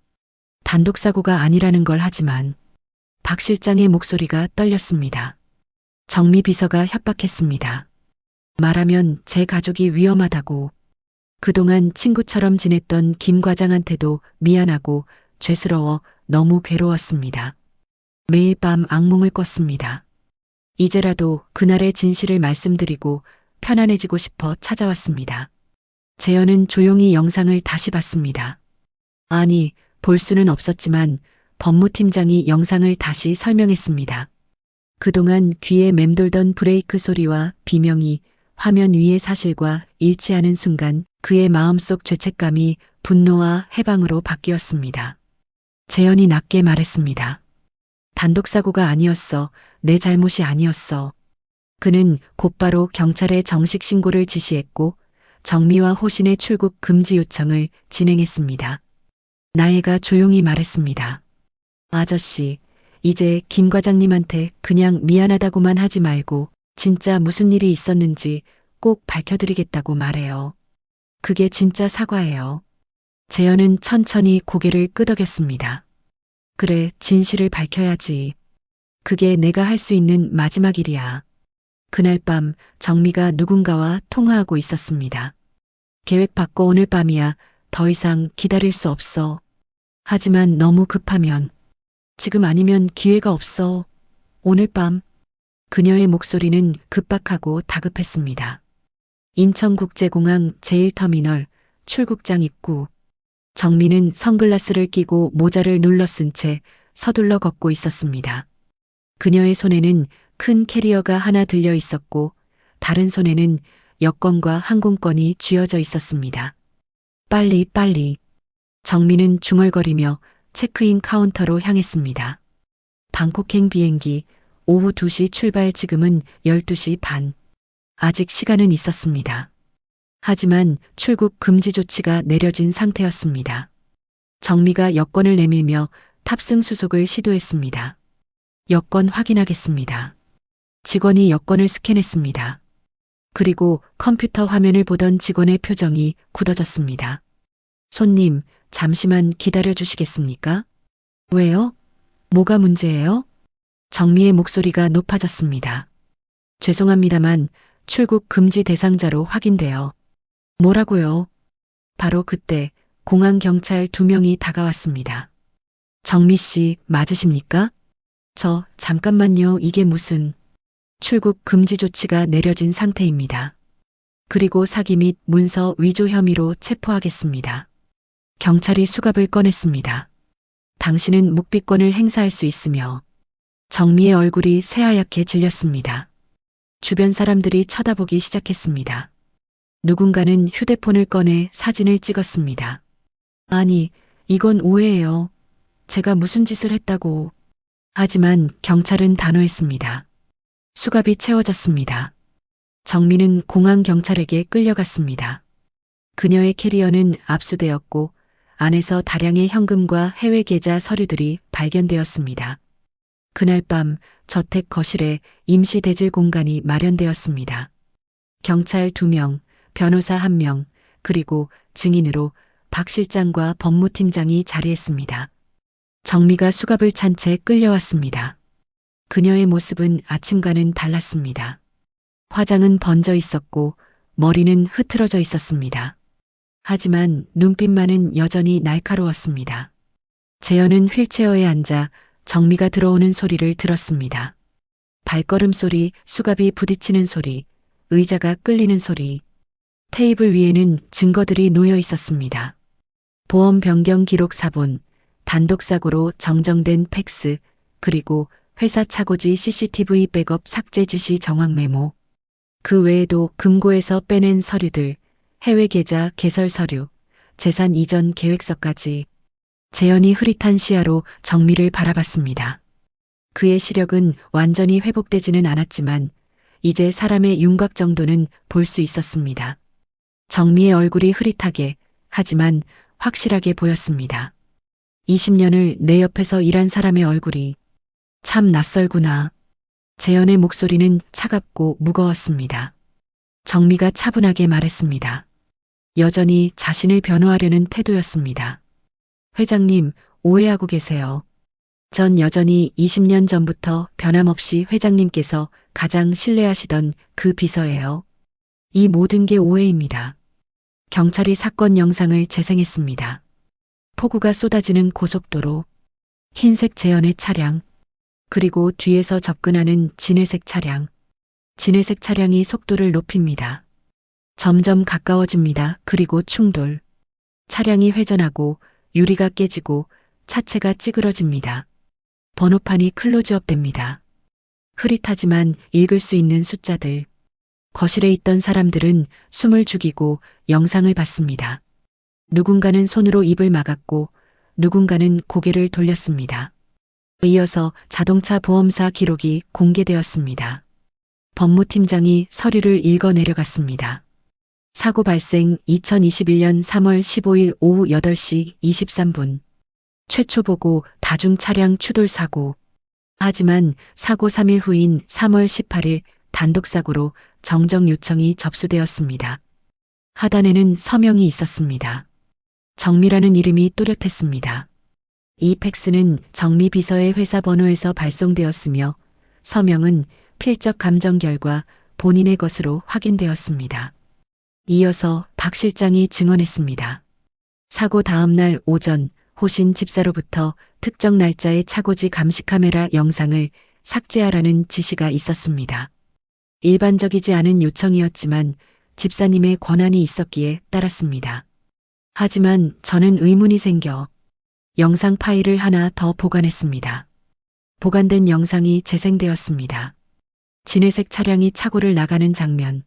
단독사고가 아니라는 걸 하지만 박 실장의 목소리가 떨렸습니다. 정미 비서가 협박했습니다. 말하면 제 가족이 위험하다고. 그동안 친구처럼 지냈던 김 과장한테도 미안하고 죄스러워 너무 괴로웠습니다. 매일 밤 악몽을 꿨습니다. 이제라도 그날의 진실을 말씀드리고 편안해지고 싶어 찾아왔습니다. 재현은 조용히 영상을 다시 봤습니다. 아니, 볼 수는 없었지만 법무팀장이 영상을 다시 설명했습니다. 그동안 귀에 맴돌던 브레이크 소리와 비명이 화면 위의 사실과 일치하는 순간 그의 마음속 죄책감이 분노와 해방으로 바뀌었습니다. 재현이 낮게 말했습니다. 단독사고가 아니었어. 내 잘못이 아니었어. 그는 곧바로 경찰에 정식 신고를 지시했고 정미와 호신의 출국 금지 요청을 진행했습니다. 나혜가 조용히 말했습니다. 아저씨, 이제 김 과장님한테 그냥 미안하다고만 하지 말고 진짜 무슨 일이 있었는지 꼭 밝혀드리겠다고 말해요. 그게 진짜 사과예요. 재현은 천천히 고개를 끄덕였습니다. 그래, 진실을 밝혀야지. 그게 내가 할 수 있는 마지막 일이야. 그날 밤 정미가 누군가와 통화하고 있었습니다. 계획 바꿔 오늘 밤이야. 더 이상 기다릴 수 없어. 하지만 너무 급하면 지금 아니면 기회가 없어. 오늘 밤. 그녀의 목소리는 급박하고 다급했습니다. 인천국제공항 제1터미널 출국장 입구. 정미는 선글라스를 끼고 모자를 눌러 쓴 채 서둘러 걷고 있었습니다. 그녀의 손에는 큰 캐리어가 하나 들려 있었고 다른 손에는 여권과 항공권이 쥐어져 있었습니다. 빨리 빨리. 정미는 중얼거리며 체크인 카운터로 향했습니다. 방콕행 비행기 오후 2시 출발 지금은 12시 반. 아직 시간은 있었습니다. 하지만 출국 금지 조치가 내려진 상태였습니다. 정미가 여권을 내밀며 탑승 수속을 시도했습니다. 여권 확인하겠습니다. 직원이 여권을 스캔했습니다. 그리고 컴퓨터 화면을 보던 직원의 표정이 굳어졌습니다. 손님, 잠시만 기다려 주시겠습니까? 왜요? 뭐가 문제예요? 정미의 목소리가 높아졌습니다. 죄송합니다만 출국 금지 대상자로 확인되어. 뭐라고요? 바로 그때 공항 경찰 2명이 다가왔습니다. 정미 씨 맞으십니까? 잠깐만요. 이게 무슨... 출국 금지 조치가 내려진 상태입니다. 그리고 사기 및 문서 위조 혐의로 체포하겠습니다. 경찰이 수갑을 꺼냈습니다. 당신은 묵비권을 행사할 수 있으며 정미의 얼굴이 새하얗게 질렸습니다. 주변 사람들이 쳐다보기 시작했습니다. 누군가는 휴대폰을 꺼내 사진을 찍었습니다. 아니, 이건 오해예요. 제가 무슨 짓을 했다고. 하지만 경찰은 단호했습니다. 수갑이 채워졌습니다. 정미는 공항 경찰에게 끌려갔습니다. 그녀의 캐리어는 압수되었고 안에서 다량의 현금과 해외 계좌 서류들이 발견되었습니다. 그날 밤 저택 거실에 임시 대질 공간이 마련되었습니다. 경찰 2명, 변호사 1명, 그리고 증인으로 박 실장과 법무팀장이 자리했습니다. 정미가 수갑을 찬 채 끌려왔습니다. 그녀의 모습은 아침과는 달랐습니다. 화장은 번져 있었고 머리는 흐트러져 있었습니다. 하지만 눈빛만은 여전히 날카로웠습니다. 재현은 휠체어에 앉아 정미가 들어오는 소리를 들었습니다. 발걸음 소리, 수갑이 부딪히는 소리, 의자가 끌리는 소리. 테이블 위에는 증거들이 놓여 있었습니다. 보험 변경 기록 사본, 단독사고로 정정된 팩스, 그리고 회사 차고지 CCTV 백업 삭제 지시 정황 메모. 그 외에도 금고에서 빼낸 서류들, 해외 계좌 개설 서류, 재산 이전 계획서까지. 재현이 흐릿한 시야로 정미를 바라봤습니다. 그의 시력은 완전히 회복되지는 않았지만 이제 사람의 윤곽 정도는 볼 수 있었습니다. 정미의 얼굴이 흐릿하게, 하지만 확실하게 보였습니다. 20년을 내 옆에서 일한 사람의 얼굴이 참 낯설구나. 재현의 목소리는 차갑고 무거웠습니다. 정미가 차분하게 말했습니다. 여전히 자신을 변호하려는 태도였습니다. 회장님, 오해하고 계세요. 전 여전히 20년 전부터 변함없이 회장님께서 가장 신뢰하시던 그 비서예요. 이 모든 게 오해입니다. 경찰이 사건 영상을 재생했습니다. 폭우가 쏟아지는 고속도로, 흰색 재현의 차량, 그리고 뒤에서 접근하는 진회색 차량. 진회색 차량이 속도를 높입니다. 점점 가까워집니다. 그리고 충돌. 차량이 회전하고 유리가 깨지고 차체가 찌그러집니다. 번호판이 클로즈업 됩니다. 흐릿하지만 읽을 수 있는 숫자들. 거실에 있던 사람들은 숨을 죽이고 영상을 봤습니다. 누군가는 손으로 입을 막았고 누군가는 고개를 돌렸습니다. 이어서 자동차 보험사 기록이 공개되었습니다. 법무팀장이 서류를 읽어 내려갔습니다. 사고 발생 2021년 3월 15일 오후 8시 23분. 최초 보고 다중 차량 추돌 사고. 하지만 사고 3일 후인 3월 18일 단독사고로 정정 요청이 접수되었습니다. 하단에는 서명이 있었습니다. 정미라는 이름이 또렷했습니다. 이 팩스는 정미 비서의 회사 번호에서 발송되었으며 서명은 필적 감정 결과 본인의 것으로 확인되었습니다. 이어서 박 실장이 증언했습니다. 사고 다음 날 오전 호신 집사로부터 특정 날짜의 차고지 감시 카메라 영상을 삭제하라는 지시가 있었습니다. 일반적이지 않은 요청이었지만 집사님의 권한이 있었기에 따랐습니다. 하지만 저는 의문이 생겨 영상 파일을 하나 더 보관했습니다. 보관된 영상이 재생되었습니다. 진회색 차량이 차고를 나가는 장면,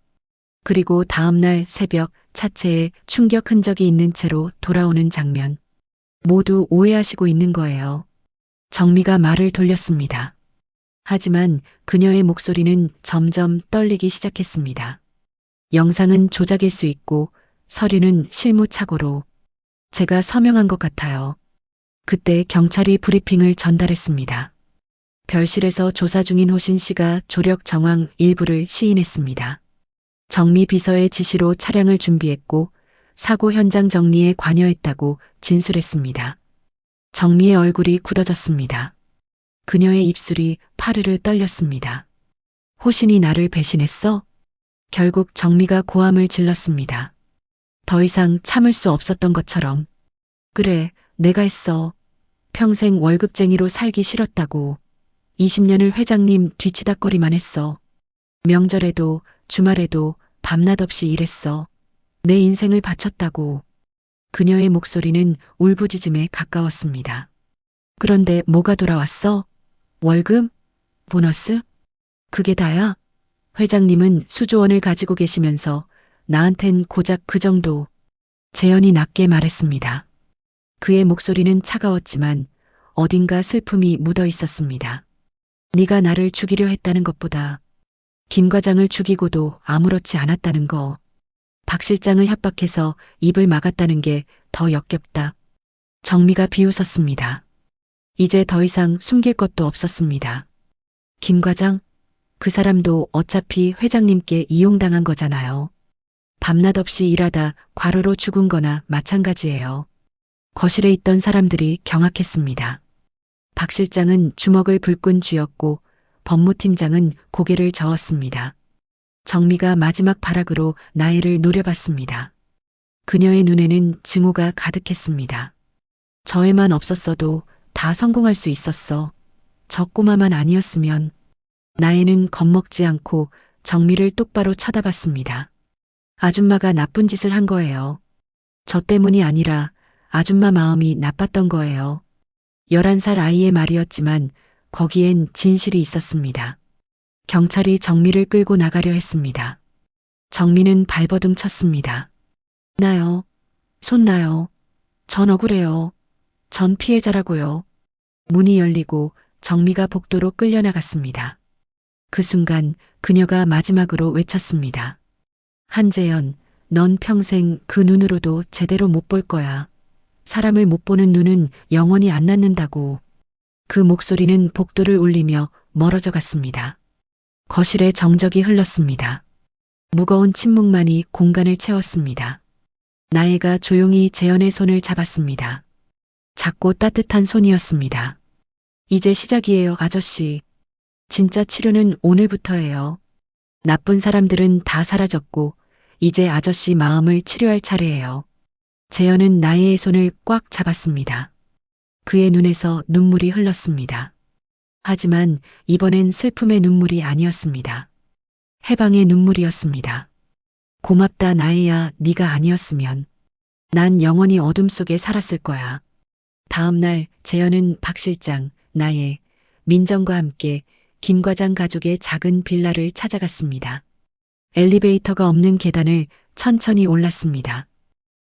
그리고 다음날 새벽 차체에 충격 흔적이 있는 채로 돌아오는 장면. 모두 오해하시고 있는 거예요. 정미가 말을 돌렸습니다. 하지만 그녀의 목소리는 점점 떨리기 시작했습니다. 영상은 조작일 수 있고 서류는 실무착오로. 제가 서명한 것 같아요. 그때 경찰이 브리핑을 전달했습니다. 별실에서 조사 중인 호신 씨가 조력 정황 일부를 시인했습니다. 정미 비서의 지시로 차량을 준비했고 사고 현장 정리에 관여했다고 진술했습니다. 정미의 얼굴이 굳어졌습니다. 그녀의 입술이 파르르 떨렸습니다. 호신이 나를 배신했어? 결국 정미가 고함을 질렀습니다. 더 이상 참을 수 없었던 것처럼. 그래, 내가 했어. 평생 월급쟁이로 살기 싫었다고. 20년을 회장님 뒤치다꺼리만 했어. 명절에도 주말에도 밤낮 없이 일했어. 내 인생을 바쳤다고. 그녀의 목소리는 울부짖음에 가까웠습니다. 그런데 뭐가 돌아왔어? 월급? 보너스? 그게 다야? 회장님은 수조원을 가지고 계시면서 나한텐 고작 그 정도. 재현이 낮게 말했습니다. 그의 목소리는 차가웠지만 어딘가 슬픔이 묻어 있었습니다. 네가 나를 죽이려 했다는 것보다 김 과장을 죽이고도 아무렇지 않았다는 거. 박 실장을 협박해서 입을 막았다는 게 더 역겹다. 정미가 비웃었습니다. 이제 더 이상 숨길 것도 없었습니다. 김 과장? 그 사람도 어차피 회장님께 이용당한 거잖아요. 밤낮 없이 일하다 과로로 죽은 거나 마찬가지예요. 거실에 있던 사람들이 경악했습니다. 박 실장은 주먹을 불끈 쥐었고 법무팀장은 고개를 저었습니다. 정미가 마지막 발악으로 나이를 노려봤습니다. 그녀의 눈에는 증오가 가득했습니다. 저애만 없었어도 다 성공할 수 있었어. 저 꼬마만 아니었으면. 나혜는 겁먹지 않고 정미를 똑바로 쳐다봤습니다. 아줌마가 나쁜 짓을 한 거예요. 저 때문이 아니라 아줌마 마음이 나빴던 거예요. 11살 아이의 말이었지만 거기엔 진실이 있었습니다. 경찰이 정미를 끌고 나가려 했습니다. 정미는 발버둥 쳤습니다. 나요. 손 나요. 전 억울해요. 전 피해자라고요. 문이 열리고 정미가 복도로 끌려나갔습니다. 그 순간 그녀가 마지막으로 외쳤습니다. 한재현, 넌 평생 그 눈으로도 제대로 못 볼 거야. 사람을 못 보는 눈은 영원히 안 낫는다고. 그 목소리는 복도를 울리며 멀어져 갔습니다. 거실에 정적이 흘렀습니다. 무거운 침묵만이 공간을 채웠습니다. 나혜가 조용히 재현의 손을 잡았습니다. 작고 따뜻한 손이었습니다. 이제 시작이에요, 아저씨. 진짜 치료는 오늘부터예요. 나쁜 사람들은 다 사라졌고 이제 아저씨 마음을 치료할 차례예요. 재현은 나혜의 손을 꽉 잡았습니다. 그의 눈에서 눈물이 흘렀습니다. 하지만 이번엔 슬픔의 눈물이 아니었습니다. 해방의 눈물이었습니다. 고맙다 나혜야, 네가 아니었으면 난 영원히 어둠 속에 살았을 거야. 다음 날 재현은 박 실장, 나혜, 민정과 함께 김 과장 가족의 작은 빌라를 찾아갔습니다. 엘리베이터가 없는 계단을 천천히 올랐습니다.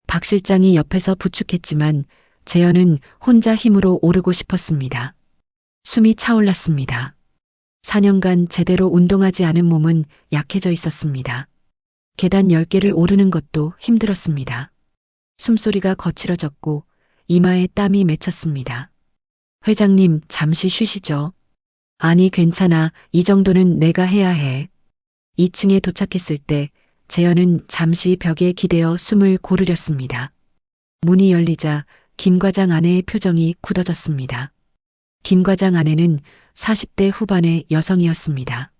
박 실장이 옆에서 부축했지만 재현은 혼자 힘으로 오르고 싶었습니다. 숨이 차올랐습니다. 4년간 제대로 운동하지 않은 몸은 약해져 있었습니다. 계단 10개를 오르는 것도 힘들었습니다. 숨소리가 거칠어졌고 이마에 땀이 맺혔습니다. 회장님, 잠시 쉬시죠. 아니, 괜찮아. 이 정도는 내가 해야 해. 2층에 도착했을 때 재현은 잠시 벽에 기대어 숨을 고르렸습니다. 문이 열리자 김 과장 아내의 표정이 굳어졌습니다. 김 과장 아내는 40대 후반의 여성이었습니다.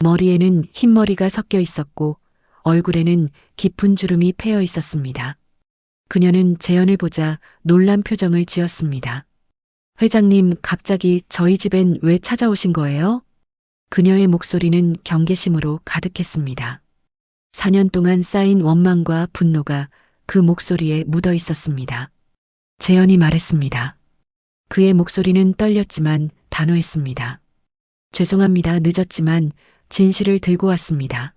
머리에는 흰머리가 섞여 있었고 얼굴에는 깊은 주름이 패여 있었습니다. 그녀는 재현을 보자 놀란 표정을 지었습니다. 회장님, 갑자기 저희 집엔 왜 찾아오신 거예요? 그녀의 목소리는 경계심으로 가득했습니다. 4년 동안 쌓인 원망과 분노가 그 목소리에 묻어 있었습니다. 재현이 말했습니다. 그의 목소리는 떨렸지만 단호했습니다. 죄송합니다. 늦었지만 진실을 들고 왔습니다.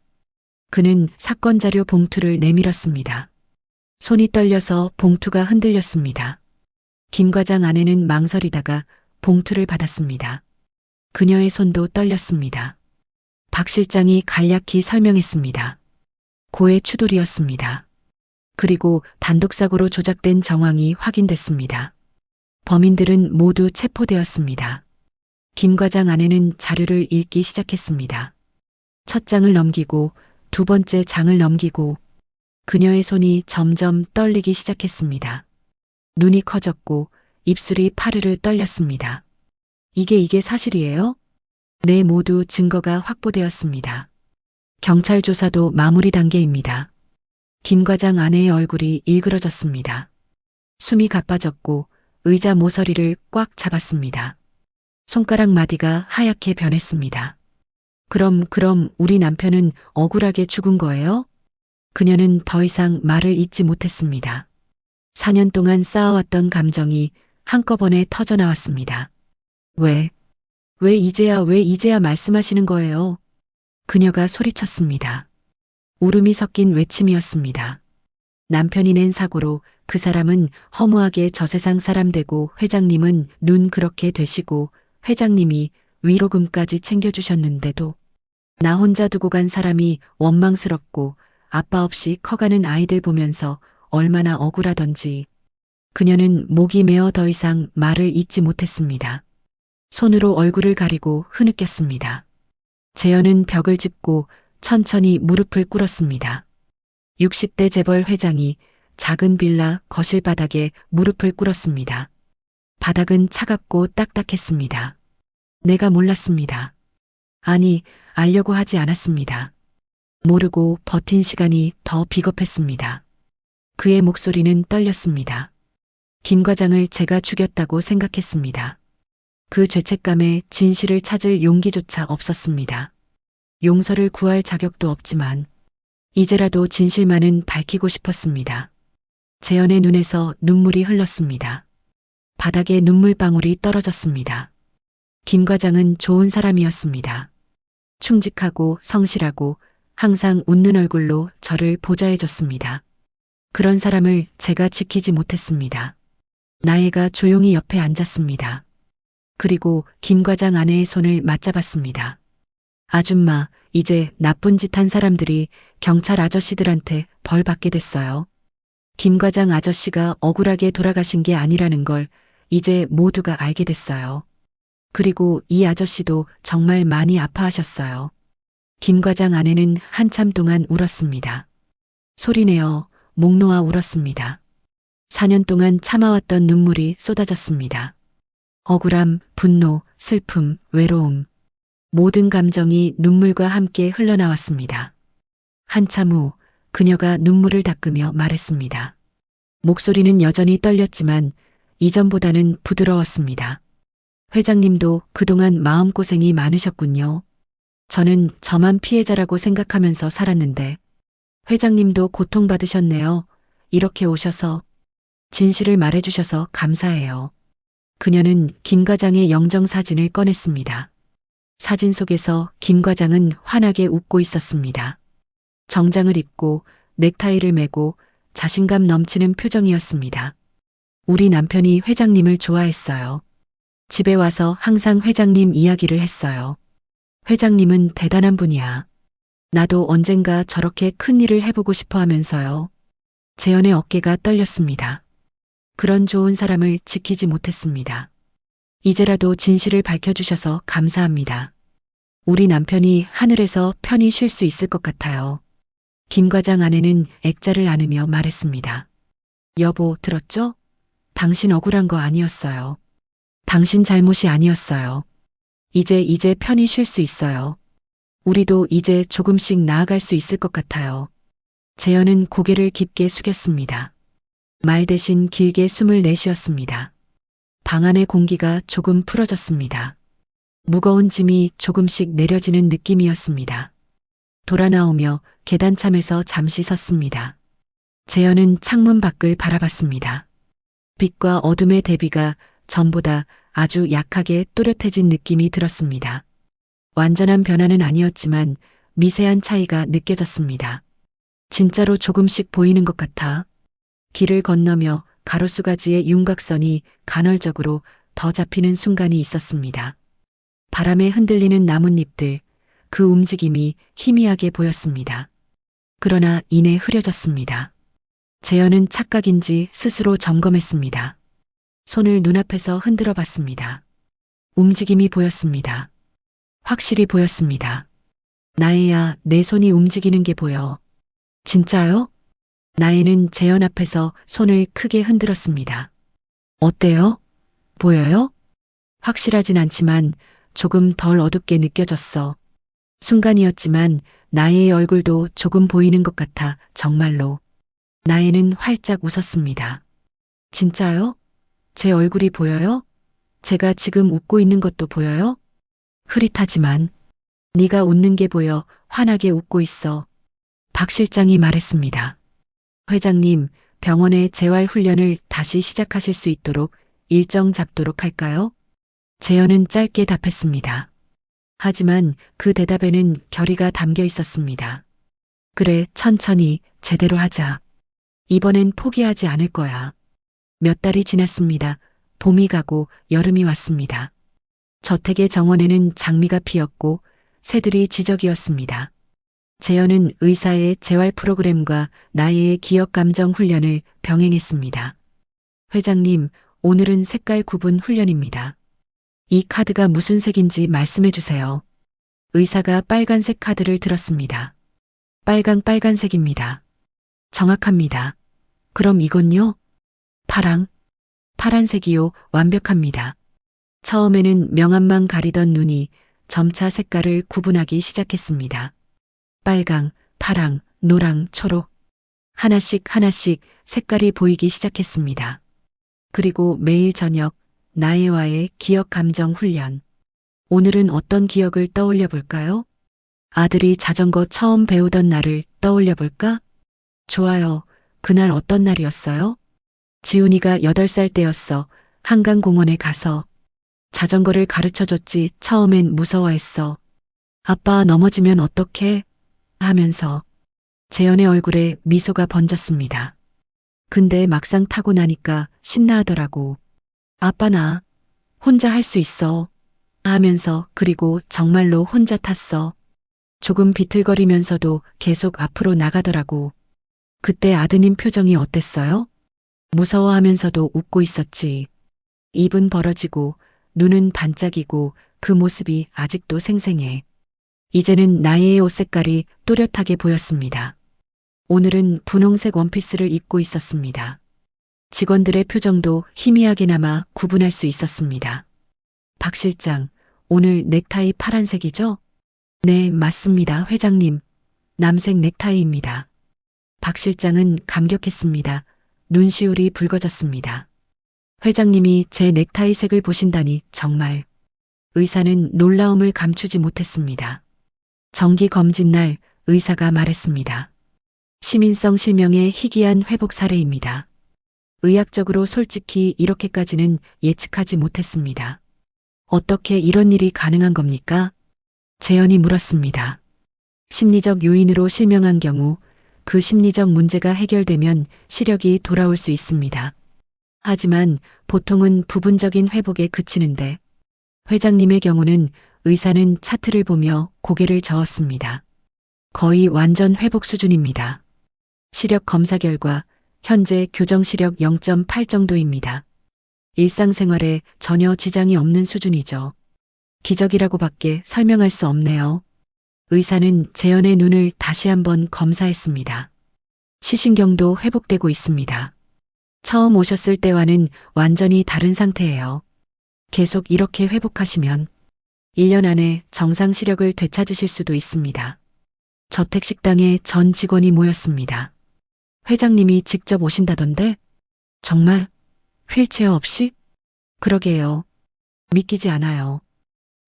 그는 사건 자료 봉투를 내밀었습니다. 손이 떨려서 봉투가 흔들렸습니다. 김 과장 아내는 망설이다가 봉투를 받았습니다. 그녀의 손도 떨렸습니다. 박 실장이 간략히 설명했습니다. 고의 추돌이었습니다. 그리고 단독사고로 조작된 정황이 확인됐습니다. 범인들은 모두 체포되었습니다. 김 과장 아내는 자료를 읽기 시작했습니다. 첫 장을 넘기고 두 번째 장을 넘기고 그녀의 손이 점점 떨리기 시작했습니다. 눈이 커졌고 입술이 파르르 떨렸습니다. 이게 사실이에요? 네, 모두 증거가 확보되었습니다. 경찰 조사도 마무리 단계입니다. 김 과장 아내의 얼굴이 일그러졌습니다. 숨이 가빠졌고 의자 모서리를 꽉 잡았습니다. 손가락 마디가 하얗게 변했습니다. 그럼 우리 남편은 억울하게 죽은 거예요? 그녀는 더 이상 말을 잇지 못했습니다. 4년 동안 쌓아왔던 감정이 한꺼번에 터져나왔습니다. 왜 이제야 말씀하시는 거예요? 그녀가 소리쳤습니다. 울음이 섞인 외침이었습니다. 남편이 낸 사고로 그 사람은 허무하게 저세상 사람 되고 회장님은 눈 그렇게 되시고 회장님이 위로금까지 챙겨주셨는데도 나 혼자 두고 간 사람이 원망스럽고 아빠 없이 커가는 아이들 보면서 얼마나 억울하던지. 그녀는 목이 메어 더 이상 말을 잇지 못했습니다. 손으로 얼굴을 가리고 흐느꼈습니다. 재현은 벽을 짚고 천천히 무릎을 꿇었습니다. 60대 재벌 회장이 작은 빌라 거실 바닥에 무릎을 꿇었습니다. 바닥은 차갑고 딱딱했습니다. 내가 몰랐습니다. 아니, 알려고 하지 않았습니다. 모르고 버틴 시간이 더 비겁했습니다. 그의 목소리는 떨렸습니다. 김 과장을 제가 죽였다고 생각했습니다. 그 죄책감에 진실을 찾을 용기조차 없었습니다. 용서를 구할 자격도 없지만 이제라도 진실만은 밝히고 싶었습니다. 재현의 눈에서 눈물이 흘렀습니다. 바닥에 눈물방울이 떨어졌습니다. 김 과장은 좋은 사람이었습니다. 충직하고 성실하고 항상 웃는 얼굴로 저를 보좌해줬습니다. 그런 사람을 제가 지키지 못했습니다. 나혜가 조용히 옆에 앉았습니다. 그리고 김 과장 아내의 손을 맞잡았습니다. 아줌마, 이제 나쁜 짓 한 사람들이 경찰 아저씨들한테 벌 받게 됐어요. 김 과장 아저씨가 억울하게 돌아가신 게 아니라는 걸 이제 모두가 알게 됐어요. 그리고 이 아저씨도 정말 많이 아파하셨어요. 김 과장 아내는 한참 동안 울었습니다. 소리내어 목 놓아 울었습니다. 4년 동안 참아왔던 눈물이 쏟아졌습니다. 억울함, 분노, 슬픔, 외로움. 모든 감정이 눈물과 함께 흘러나왔습니다. 한참 후 그녀가 눈물을 닦으며 말했습니다. 목소리는 여전히 떨렸지만 이전보다는 부드러웠습니다. 회장님도 그동안 마음고생이 많으셨군요. 저는 저만 피해자라고 생각하면서 살았는데 회장님도 고통받으셨네요. 이렇게 오셔서 진실을 말해주셔서 감사해요. 그녀는 김 과장의 영정사진을 꺼냈습니다. 사진 속에서 김 과장은 환하게 웃고 있었습니다. 정장을 입고 넥타이를 매고 자신감 넘치는 표정이었습니다. 우리 남편이 회장님을 좋아했어요. 집에 와서 항상 회장님 이야기를 했어요. 회장님은 대단한 분이야. 나도 언젠가 저렇게 큰 일을 해보고 싶어 하면서요. 재현의 어깨가 떨렸습니다. 그런 좋은 사람을 지키지 못했습니다. 이제라도 진실을 밝혀주셔서 감사합니다. 우리 남편이 하늘에서 편히 쉴 수 있을 것 같아요. 김 과장 아내는 액자를 안으며 말했습니다. 여보, 들었죠? 당신 억울한 거 아니었어요. 당신 잘못이 아니었어요. 이제 편히 쉴 수 있어요. 우리도 이제 조금씩 나아갈 수 있을 것 같아요. 재현은 고개를 깊게 숙였습니다. 말 대신 길게 숨을 내쉬었습니다. 방 안의 공기가 조금 풀어졌습니다. 무거운 짐이 조금씩 내려지는 느낌이었습니다. 돌아 나오며 계단참에서 잠시 섰습니다. 재현은 창문 밖을 바라봤습니다. 빛과 어둠의 대비가 전보다 아주 약하게 또렷해진 느낌이 들었습니다. 완전한 변화는 아니었지만 미세한 차이가 느껴졌습니다. 진짜로 조금씩 보이는 것 같아. 길을 건너며 가로수가지의 윤곽선이 간헐적으로 더 잡히는 순간이 있었습니다. 바람에 흔들리는 나뭇잎들, 그 움직임이 희미하게 보였습니다. 그러나 이내 흐려졌습니다. 재현은 착각인지 스스로 점검했습니다. 손을 눈앞에서 흔들어 봤습니다. 움직임이 보였습니다. 확실히 보였습니다. 나혜야, 내 손이 움직이는 게 보여. 진짜요? 나혜는 재현 앞에서 손을 크게 흔들었습니다. 어때요? 보여요? 확실하진 않지만 조금 덜 어둡게 느껴졌어. 순간이었지만 나혜의 얼굴도 조금 보이는 것 같아, 정말로. 나혜는 활짝 웃었습니다. 진짜요? 제 얼굴이 보여요? 제가 지금 웃고 있는 것도 보여요? 흐릿하지만 네가 웃는 게 보여. 환하게 웃고 있어. 박 실장이 말했습니다. 회장님, 병원의 재활 훈련을 다시 시작하실 수 있도록 일정 잡도록 할까요? 재현은 짧게 답했습니다. 하지만 그 대답에는 결의가 담겨 있었습니다. 그래, 천천히 제대로 하자. 이번엔 포기하지 않을 거야. 몇 달이 지났습니다. 봄이 가고 여름이 왔습니다. 저택의 정원에는 장미가 피었고 새들이 지저귀었습니다. 재현은 의사의 재활 프로그램과 나의 기억 감정 훈련을 병행했습니다. 회장님, 오늘은 색깔 구분 훈련입니다. 이 카드가 무슨 색인지 말씀해 주세요. 의사가 빨간색 카드를 들었습니다. 빨간색입니다. 정확합니다. 그럼 이건요? 파란색이요. 완벽합니다. 처음에는 명암만 가리던 눈이 점차 색깔을 구분하기 시작했습니다. 빨강, 파랑, 노랑, 초록. 하나씩 색깔이 보이기 시작했습니다. 그리고 매일 저녁 나혜와의 기억 감정 훈련. 오늘은 어떤 기억을 떠올려 볼까요? 아들이 자전거 처음 배우던 날을 떠올려 볼까? 좋아요. 그날 어떤 날이었어요? 지훈이가 8살 때였어. 한강공원에 가서 자전거를 가르쳐 줬지. 처음엔 무서워했어. 아빠 넘어지면 어떡해? 하면서 재현의 얼굴에 미소가 번졌습니다. 근데 막상 타고 나니까 신나하더라고. 아빠 나 혼자 할 수 있어. 하면서 그리고 정말로 혼자 탔어. 조금 비틀거리면서도 계속 앞으로 나가더라고. 그때 아드님 표정이 어땠어요? 무서워하면서도 웃고 있었지. 입은 벌어지고 눈은 반짝이고 그 모습이 아직도 생생해. 이제는 나의 옷 색깔이 또렷하게 보였습니다. 오늘은 분홍색 원피스를 입고 있었습니다. 직원들의 표정도 희미하게나마 구분할 수 있었습니다. 박 실장, 오늘 넥타이 파란색이죠? 네, 맞습니다, 회장님. 남색 넥타이입니다. 박 실장은 감격했습니다. 눈시울이 붉어졌습니다. 회장님이 제 넥타이 색을 보신다니 정말. 의사는 놀라움을 감추지 못했습니다. 정기 검진 날 의사가 말했습니다. 시민성 실명의 희귀한 회복 사례입니다. 의학적으로 솔직히 이렇게까지는 예측하지 못했습니다. 어떻게 이런 일이 가능한 겁니까? 재현이 물었습니다. 심리적 요인으로 실명한 경우 그 심리적 문제가 해결되면 시력이 돌아올 수 있습니다. 하지만 보통은 부분적인 회복에 그치는데 회장님의 경우는 의사는 차트를 보며 고개를 저었습니다. 거의 완전 회복 수준입니다. 시력 검사 결과 현재 교정 시력 0.8 정도입니다. 일상생활에 전혀 지장이 없는 수준이죠. 기적이라고밖에 설명할 수 없네요. 의사는 재현의 눈을 다시 한번 검사했습니다. 시신경도 회복되고 있습니다. 처음 오셨을 때와는 완전히 다른 상태예요. 계속 이렇게 회복하시면 1년 안에 정상 시력을 되찾으실 수도 있습니다. 저택식당에 전 직원이 모였습니다. 회장님이 직접 오신다던데? 정말? 휠체어 없이? 그러게요. 믿기지 않아요.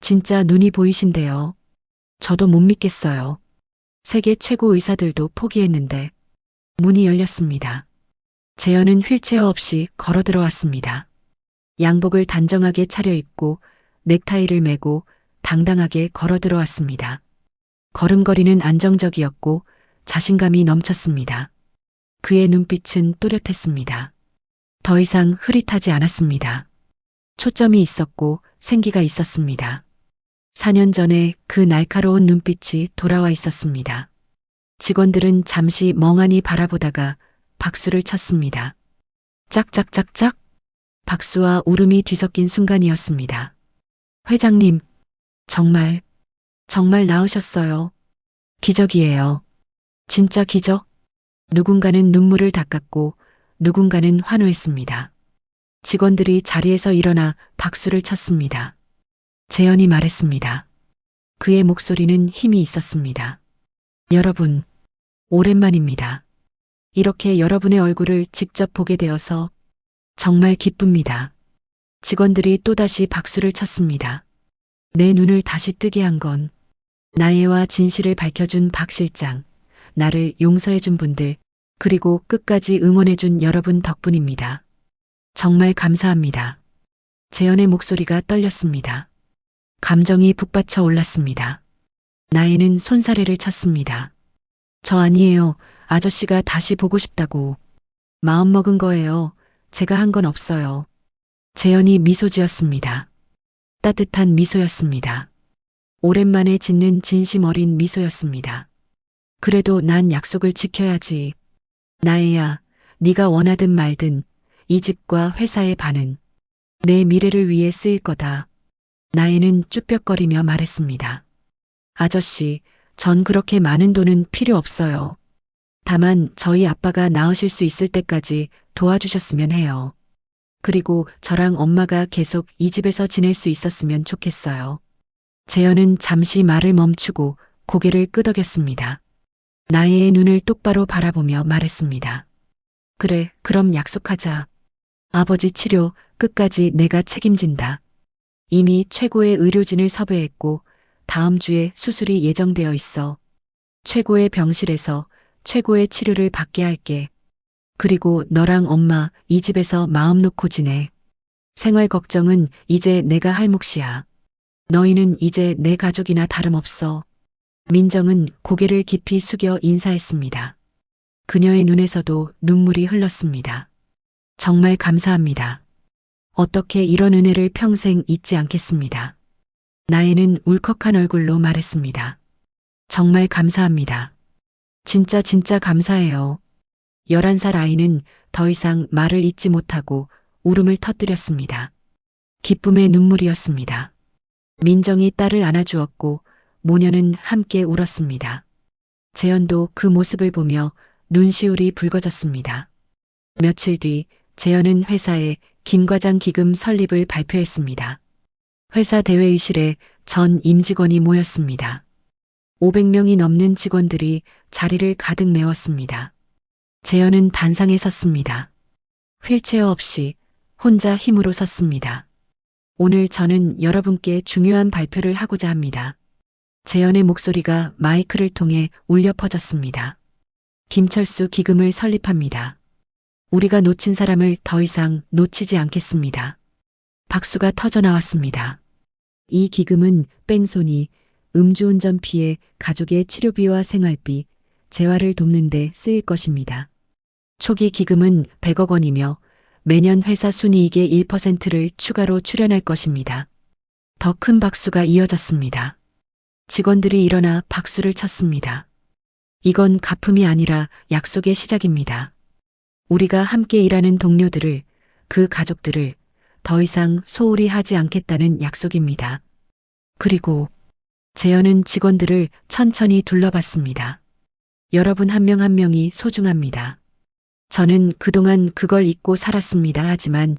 진짜 눈이 보이신데요. 저도 못 믿겠어요. 세계 최고 의사들도 포기했는데 문이 열렸습니다. 재현은 휠체어 없이 걸어 들어왔습니다. 양복을 단정하게 차려입고 넥타이를 매고 당당하게 걸어 들어왔습니다. 걸음걸이는 안정적이었고 자신감이 넘쳤습니다. 그의 눈빛은 또렷했습니다. 더 이상 흐릿하지 않았습니다. 초점이 있었고 생기가 있었습니다. 4년 전에 그 날카로운 눈빛이 돌아와 있었습니다. 직원들은 잠시 멍하니 바라보다가 박수를 쳤습니다. 짝짝짝짝. 박수와 울음이 뒤섞인 순간이었습니다. 회장님, 정말 나으셨어요. 기적이에요. 진짜 기적. 누군가는 눈물을 닦았고 누군가는 환호했습니다. 직원들이 자리에서 일어나 박수를 쳤습니다. 재현이 말했습니다. 그의 목소리는 힘이 있었습니다. 여러분, 오랜만입니다. 이렇게 여러분의 얼굴을 직접 보게 되어서 정말 기쁩니다. 직원들이 또다시 박수를 쳤습니다. 내 눈을 다시 뜨게 한 건 나혜와 진실을 밝혀준 박 실장, 나를 용서해준 분들, 그리고 끝까지 응원해준 여러분 덕분입니다. 정말 감사합니다. 재현의 목소리가 떨렸습니다. 감정이 북받쳐 올랐습니다. 나혜는 손사래를 쳤습니다. 저 아니에요. 아저씨가 다시 보고 싶다고. 마음먹은 거예요. 제가 한 건 없어요. 재현이 미소 지었습니다. 따뜻한 미소였습니다. 오랜만에 짓는 진심 어린 미소였습니다. 그래도 난 약속을 지켜야지. 나혜야, 네가 원하든 말든 이 집과 회사의 반은 내 미래를 위해 쓰일 거다. 나혜는 쭈뼛거리며 말했습니다. 아저씨, 전 그렇게 많은 돈은 필요 없어요. 다만 저희 아빠가 나으실 수 있을 때까지 도와주셨으면 해요. 그리고 저랑 엄마가 계속 이 집에서 지낼 수 있었으면 좋겠어요. 재현은 잠시 말을 멈추고 고개를 끄덕였습니다. 나혜의 눈을 똑바로 바라보며 말했습니다. 그래, 그럼 약속하자. 아버지 치료 끝까지 내가 책임진다. 이미 최고의 의료진을 섭외했고 다음 주에 수술이 예정되어 있어. 최고의 병실에서 최고의 치료를 받게 할게. 그리고 너랑 엄마 이 집에서 마음 놓고 지내. 생활 걱정은 이제 내가 할 몫이야. 너희는 이제 내 가족이나 다름없어. 민정은 고개를 깊이 숙여 인사했습니다. 그녀의 눈에서도 눈물이 흘렀습니다. 정말 감사합니다. 어떻게 이런 은혜를 평생 잊지 않겠습니다. 나혜는 울컥한 얼굴로 말했습니다. 정말 감사합니다. 진짜 감사해요. 11살 아이는 더 이상 말을 잇지 못하고 울음을 터뜨렸습니다. 기쁨의 눈물이었습니다. 민정이 딸을 안아주었고 모녀는 함께 울었습니다. 재현도 그 모습을 보며 눈시울이 붉어졌습니다. 며칠 뒤 재현은 회사에 김 과장 기금 설립을 발표했습니다. 회사 대회의실에 전 임직원이 모였습니다. 500명이 넘는 직원들이 자리를 가득 메웠습니다. 재현은 단상에 섰습니다. 휠체어 없이 혼자 힘으로 섰습니다. 오늘 저는 여러분께 중요한 발표를 하고자 합니다. 재현의 목소리가 마이크를 통해 울려 퍼졌습니다. 김철수 기금을 설립합니다. 우리가 놓친 사람을 더 이상 놓치지 않겠습니다. 박수가 터져 나왔습니다. 이 기금은 뺑소니, 음주운전 피해 가족의 치료비와 생활비, 재활을 돕는 데 쓰일 것입니다. 초기 기금은 100억 원이며 매년 회사 순이익의 1%를 추가로 출연할 것입니다. 더 큰 박수가 이어졌습니다. 직원들이 일어나 박수를 쳤습니다. 이건 가품이 아니라 약속의 시작입니다. 우리가 함께 일하는 동료들을, 그 가족들을 더 이상 소홀히 하지 않겠다는 약속입니다. 그리고 재현은 직원들을 천천히 둘러봤습니다. 여러분 한 명 한 명이 소중합니다. 저는 그동안 그걸 잊고 살았습니다. 하지만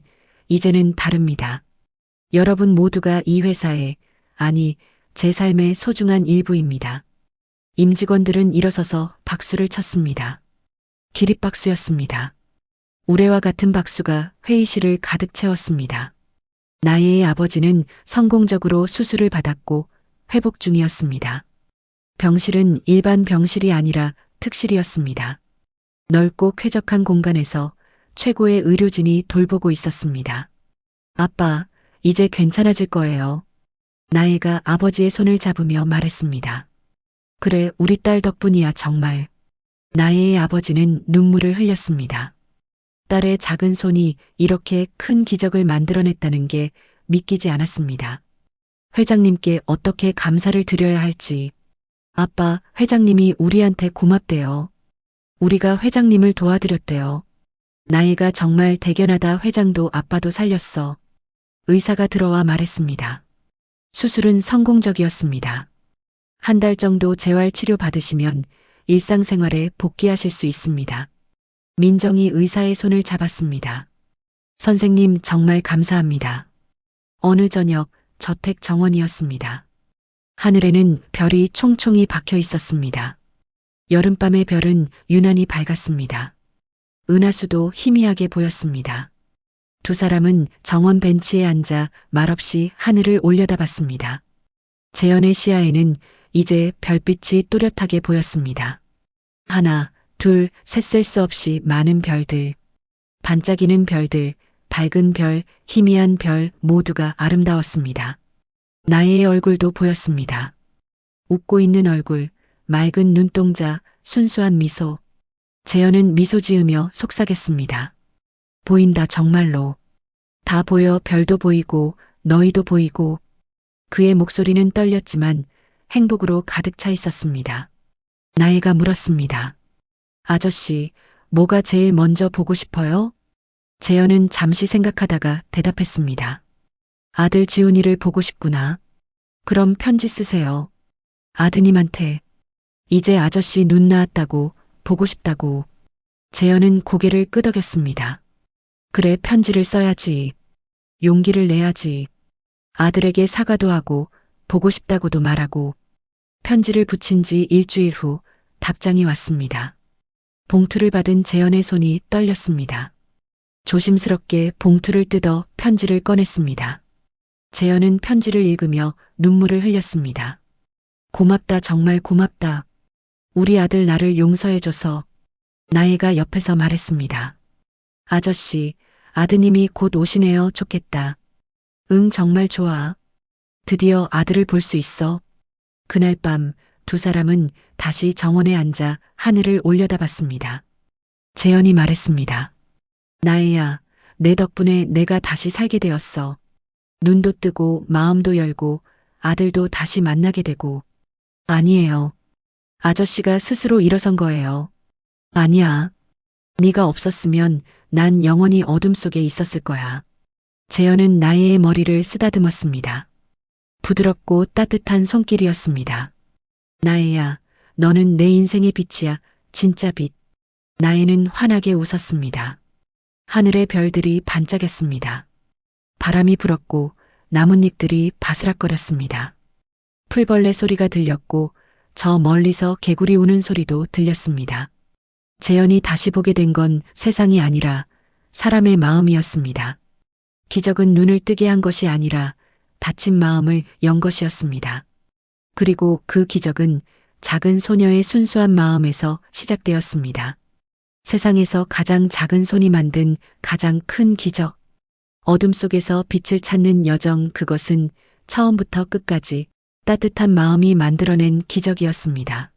이제는 다릅니다. 여러분 모두가 이 회사의, 아니, 제 삶의 소중한 일부입니다. 임직원들은 일어서서 박수를 쳤습니다. 기립박수였습니다. 우레와 같은 박수가 회의실을 가득 채웠습니다. 나혜의 아버지는 성공적으로 수술을 받았고 회복 중이었습니다. 병실은 일반 병실이 아니라 특실이었습니다. 넓고 쾌적한 공간에서 최고의 의료진이 돌보고 있었습니다. 아빠, 이제 괜찮아질 거예요. 나혜가 아버지의 손을 잡으며 말했습니다. 그래, 우리 딸 덕분이야, 정말. 나혜의 아버지는 눈물을 흘렸습니다. 딸의 작은 손이 이렇게 큰 기적을 만들어냈다는 게 믿기지 않았습니다. 회장님께 어떻게 감사를 드려야 할지. 아빠, 회장님이 우리한테 고맙대요. 우리가 회장님을 도와드렸대요. 나혜가 정말 대견하다. 회장도 아빠도 살렸어. 의사가 들어와 말했습니다. 수술은 성공적이었습니다. 한 달 정도 재활 치료 받으시면 일상생활에 복귀하실 수 있습니다. 민정이 의사의 손을 잡았습니다. 선생님, 정말 감사합니다. 어느 저녁 저택 정원이었습니다. 하늘에는 별이 총총히 박혀 있었습니다. 여름밤의 별은 유난히 밝았습니다. 은하수도 희미하게 보였습니다. 두 사람은 정원 벤치에 앉아 말없이 하늘을 올려다봤습니다. 재현의 시야에는 이제 별빛이 또렷하게 보였습니다. 하나, 둘, 셋 셀 수 없이 많은 별들, 반짝이는 별들, 밝은 별, 희미한 별 모두가 아름다웠습니다. 나의 얼굴도 보였습니다. 웃고 있는 얼굴, 맑은 눈동자, 순수한 미소. 재현은 미소 지으며 속삭였습니다. 보인다, 정말로. 다 보여. 별도 보이고 너희도 보이고. 그의 목소리는 떨렸지만 행복으로 가득 차 있었습니다. 나혜가 물었습니다. 아저씨, 뭐가 제일 먼저 보고 싶어요? 재현은 잠시 생각하다가 대답했습니다. 아들 지훈이를 보고 싶구나. 그럼 편지 쓰세요. 아드님한테. 이제 아저씨 눈 나았다고, 보고 싶다고. 재현은 고개를 끄덕였습니다. 그래, 편지를 써야지. 용기를 내야지. 아들에게 사과도 하고 보고 싶다고도 말하고. 편지를 붙인 지 일주일 후 답장이 왔습니다. 봉투를 받은 재현의 손이 떨렸습니다. 조심스럽게 봉투를 뜯어 편지를 꺼냈습니다. 재현은 편지를 읽으며 눈물을 흘렸습니다. 고맙다, 정말 고맙다. 우리 아들 나를 용서해줘서. 나혜가 옆에서 말했습니다. 아저씨, 아드님이 곧 오시네요. 좋겠다. 응, 정말 좋아. 드디어 아들을 볼 수 있어. 그날 밤 두 사람은 다시 정원에 앉아 하늘을 올려다봤습니다. 재현이 말했습니다. 나혜야, 내 덕분에 내가 다시 살게 되었어. 눈도 뜨고 마음도 열고 아들도 다시 만나게 되고. 아니에요. 아저씨가 스스로 일어선 거예요. 아니야. 네가 없었으면 난 영원히 어둠 속에 있었을 거야. 재현은 나혜의 머리를 쓰다듬었습니다. 부드럽고 따뜻한 손길이었습니다. 나혜야, 너는 내 인생의 빛이야, 진짜 빛. 나혜는 환하게 웃었습니다. 하늘의 별들이 반짝였습니다. 바람이 불었고 나뭇잎들이 바스락거렸습니다. 풀벌레 소리가 들렸고 저 멀리서 개구리 우는 소리도 들렸습니다. 재현이 다시 보게 된 건 세상이 아니라 사람의 마음이었습니다. 기적은 눈을 뜨게 한 것이 아니라 닫힌 마음을 연 것이었습니다. 그리고 그 기적은 작은 소녀의 순수한 마음에서 시작되었습니다. 세상에서 가장 작은 손이 만든 가장 큰 기적. 어둠 속에서 빛을 찾는 여정, 그것은 처음부터 끝까지 따뜻한 마음이 만들어낸 기적이었습니다.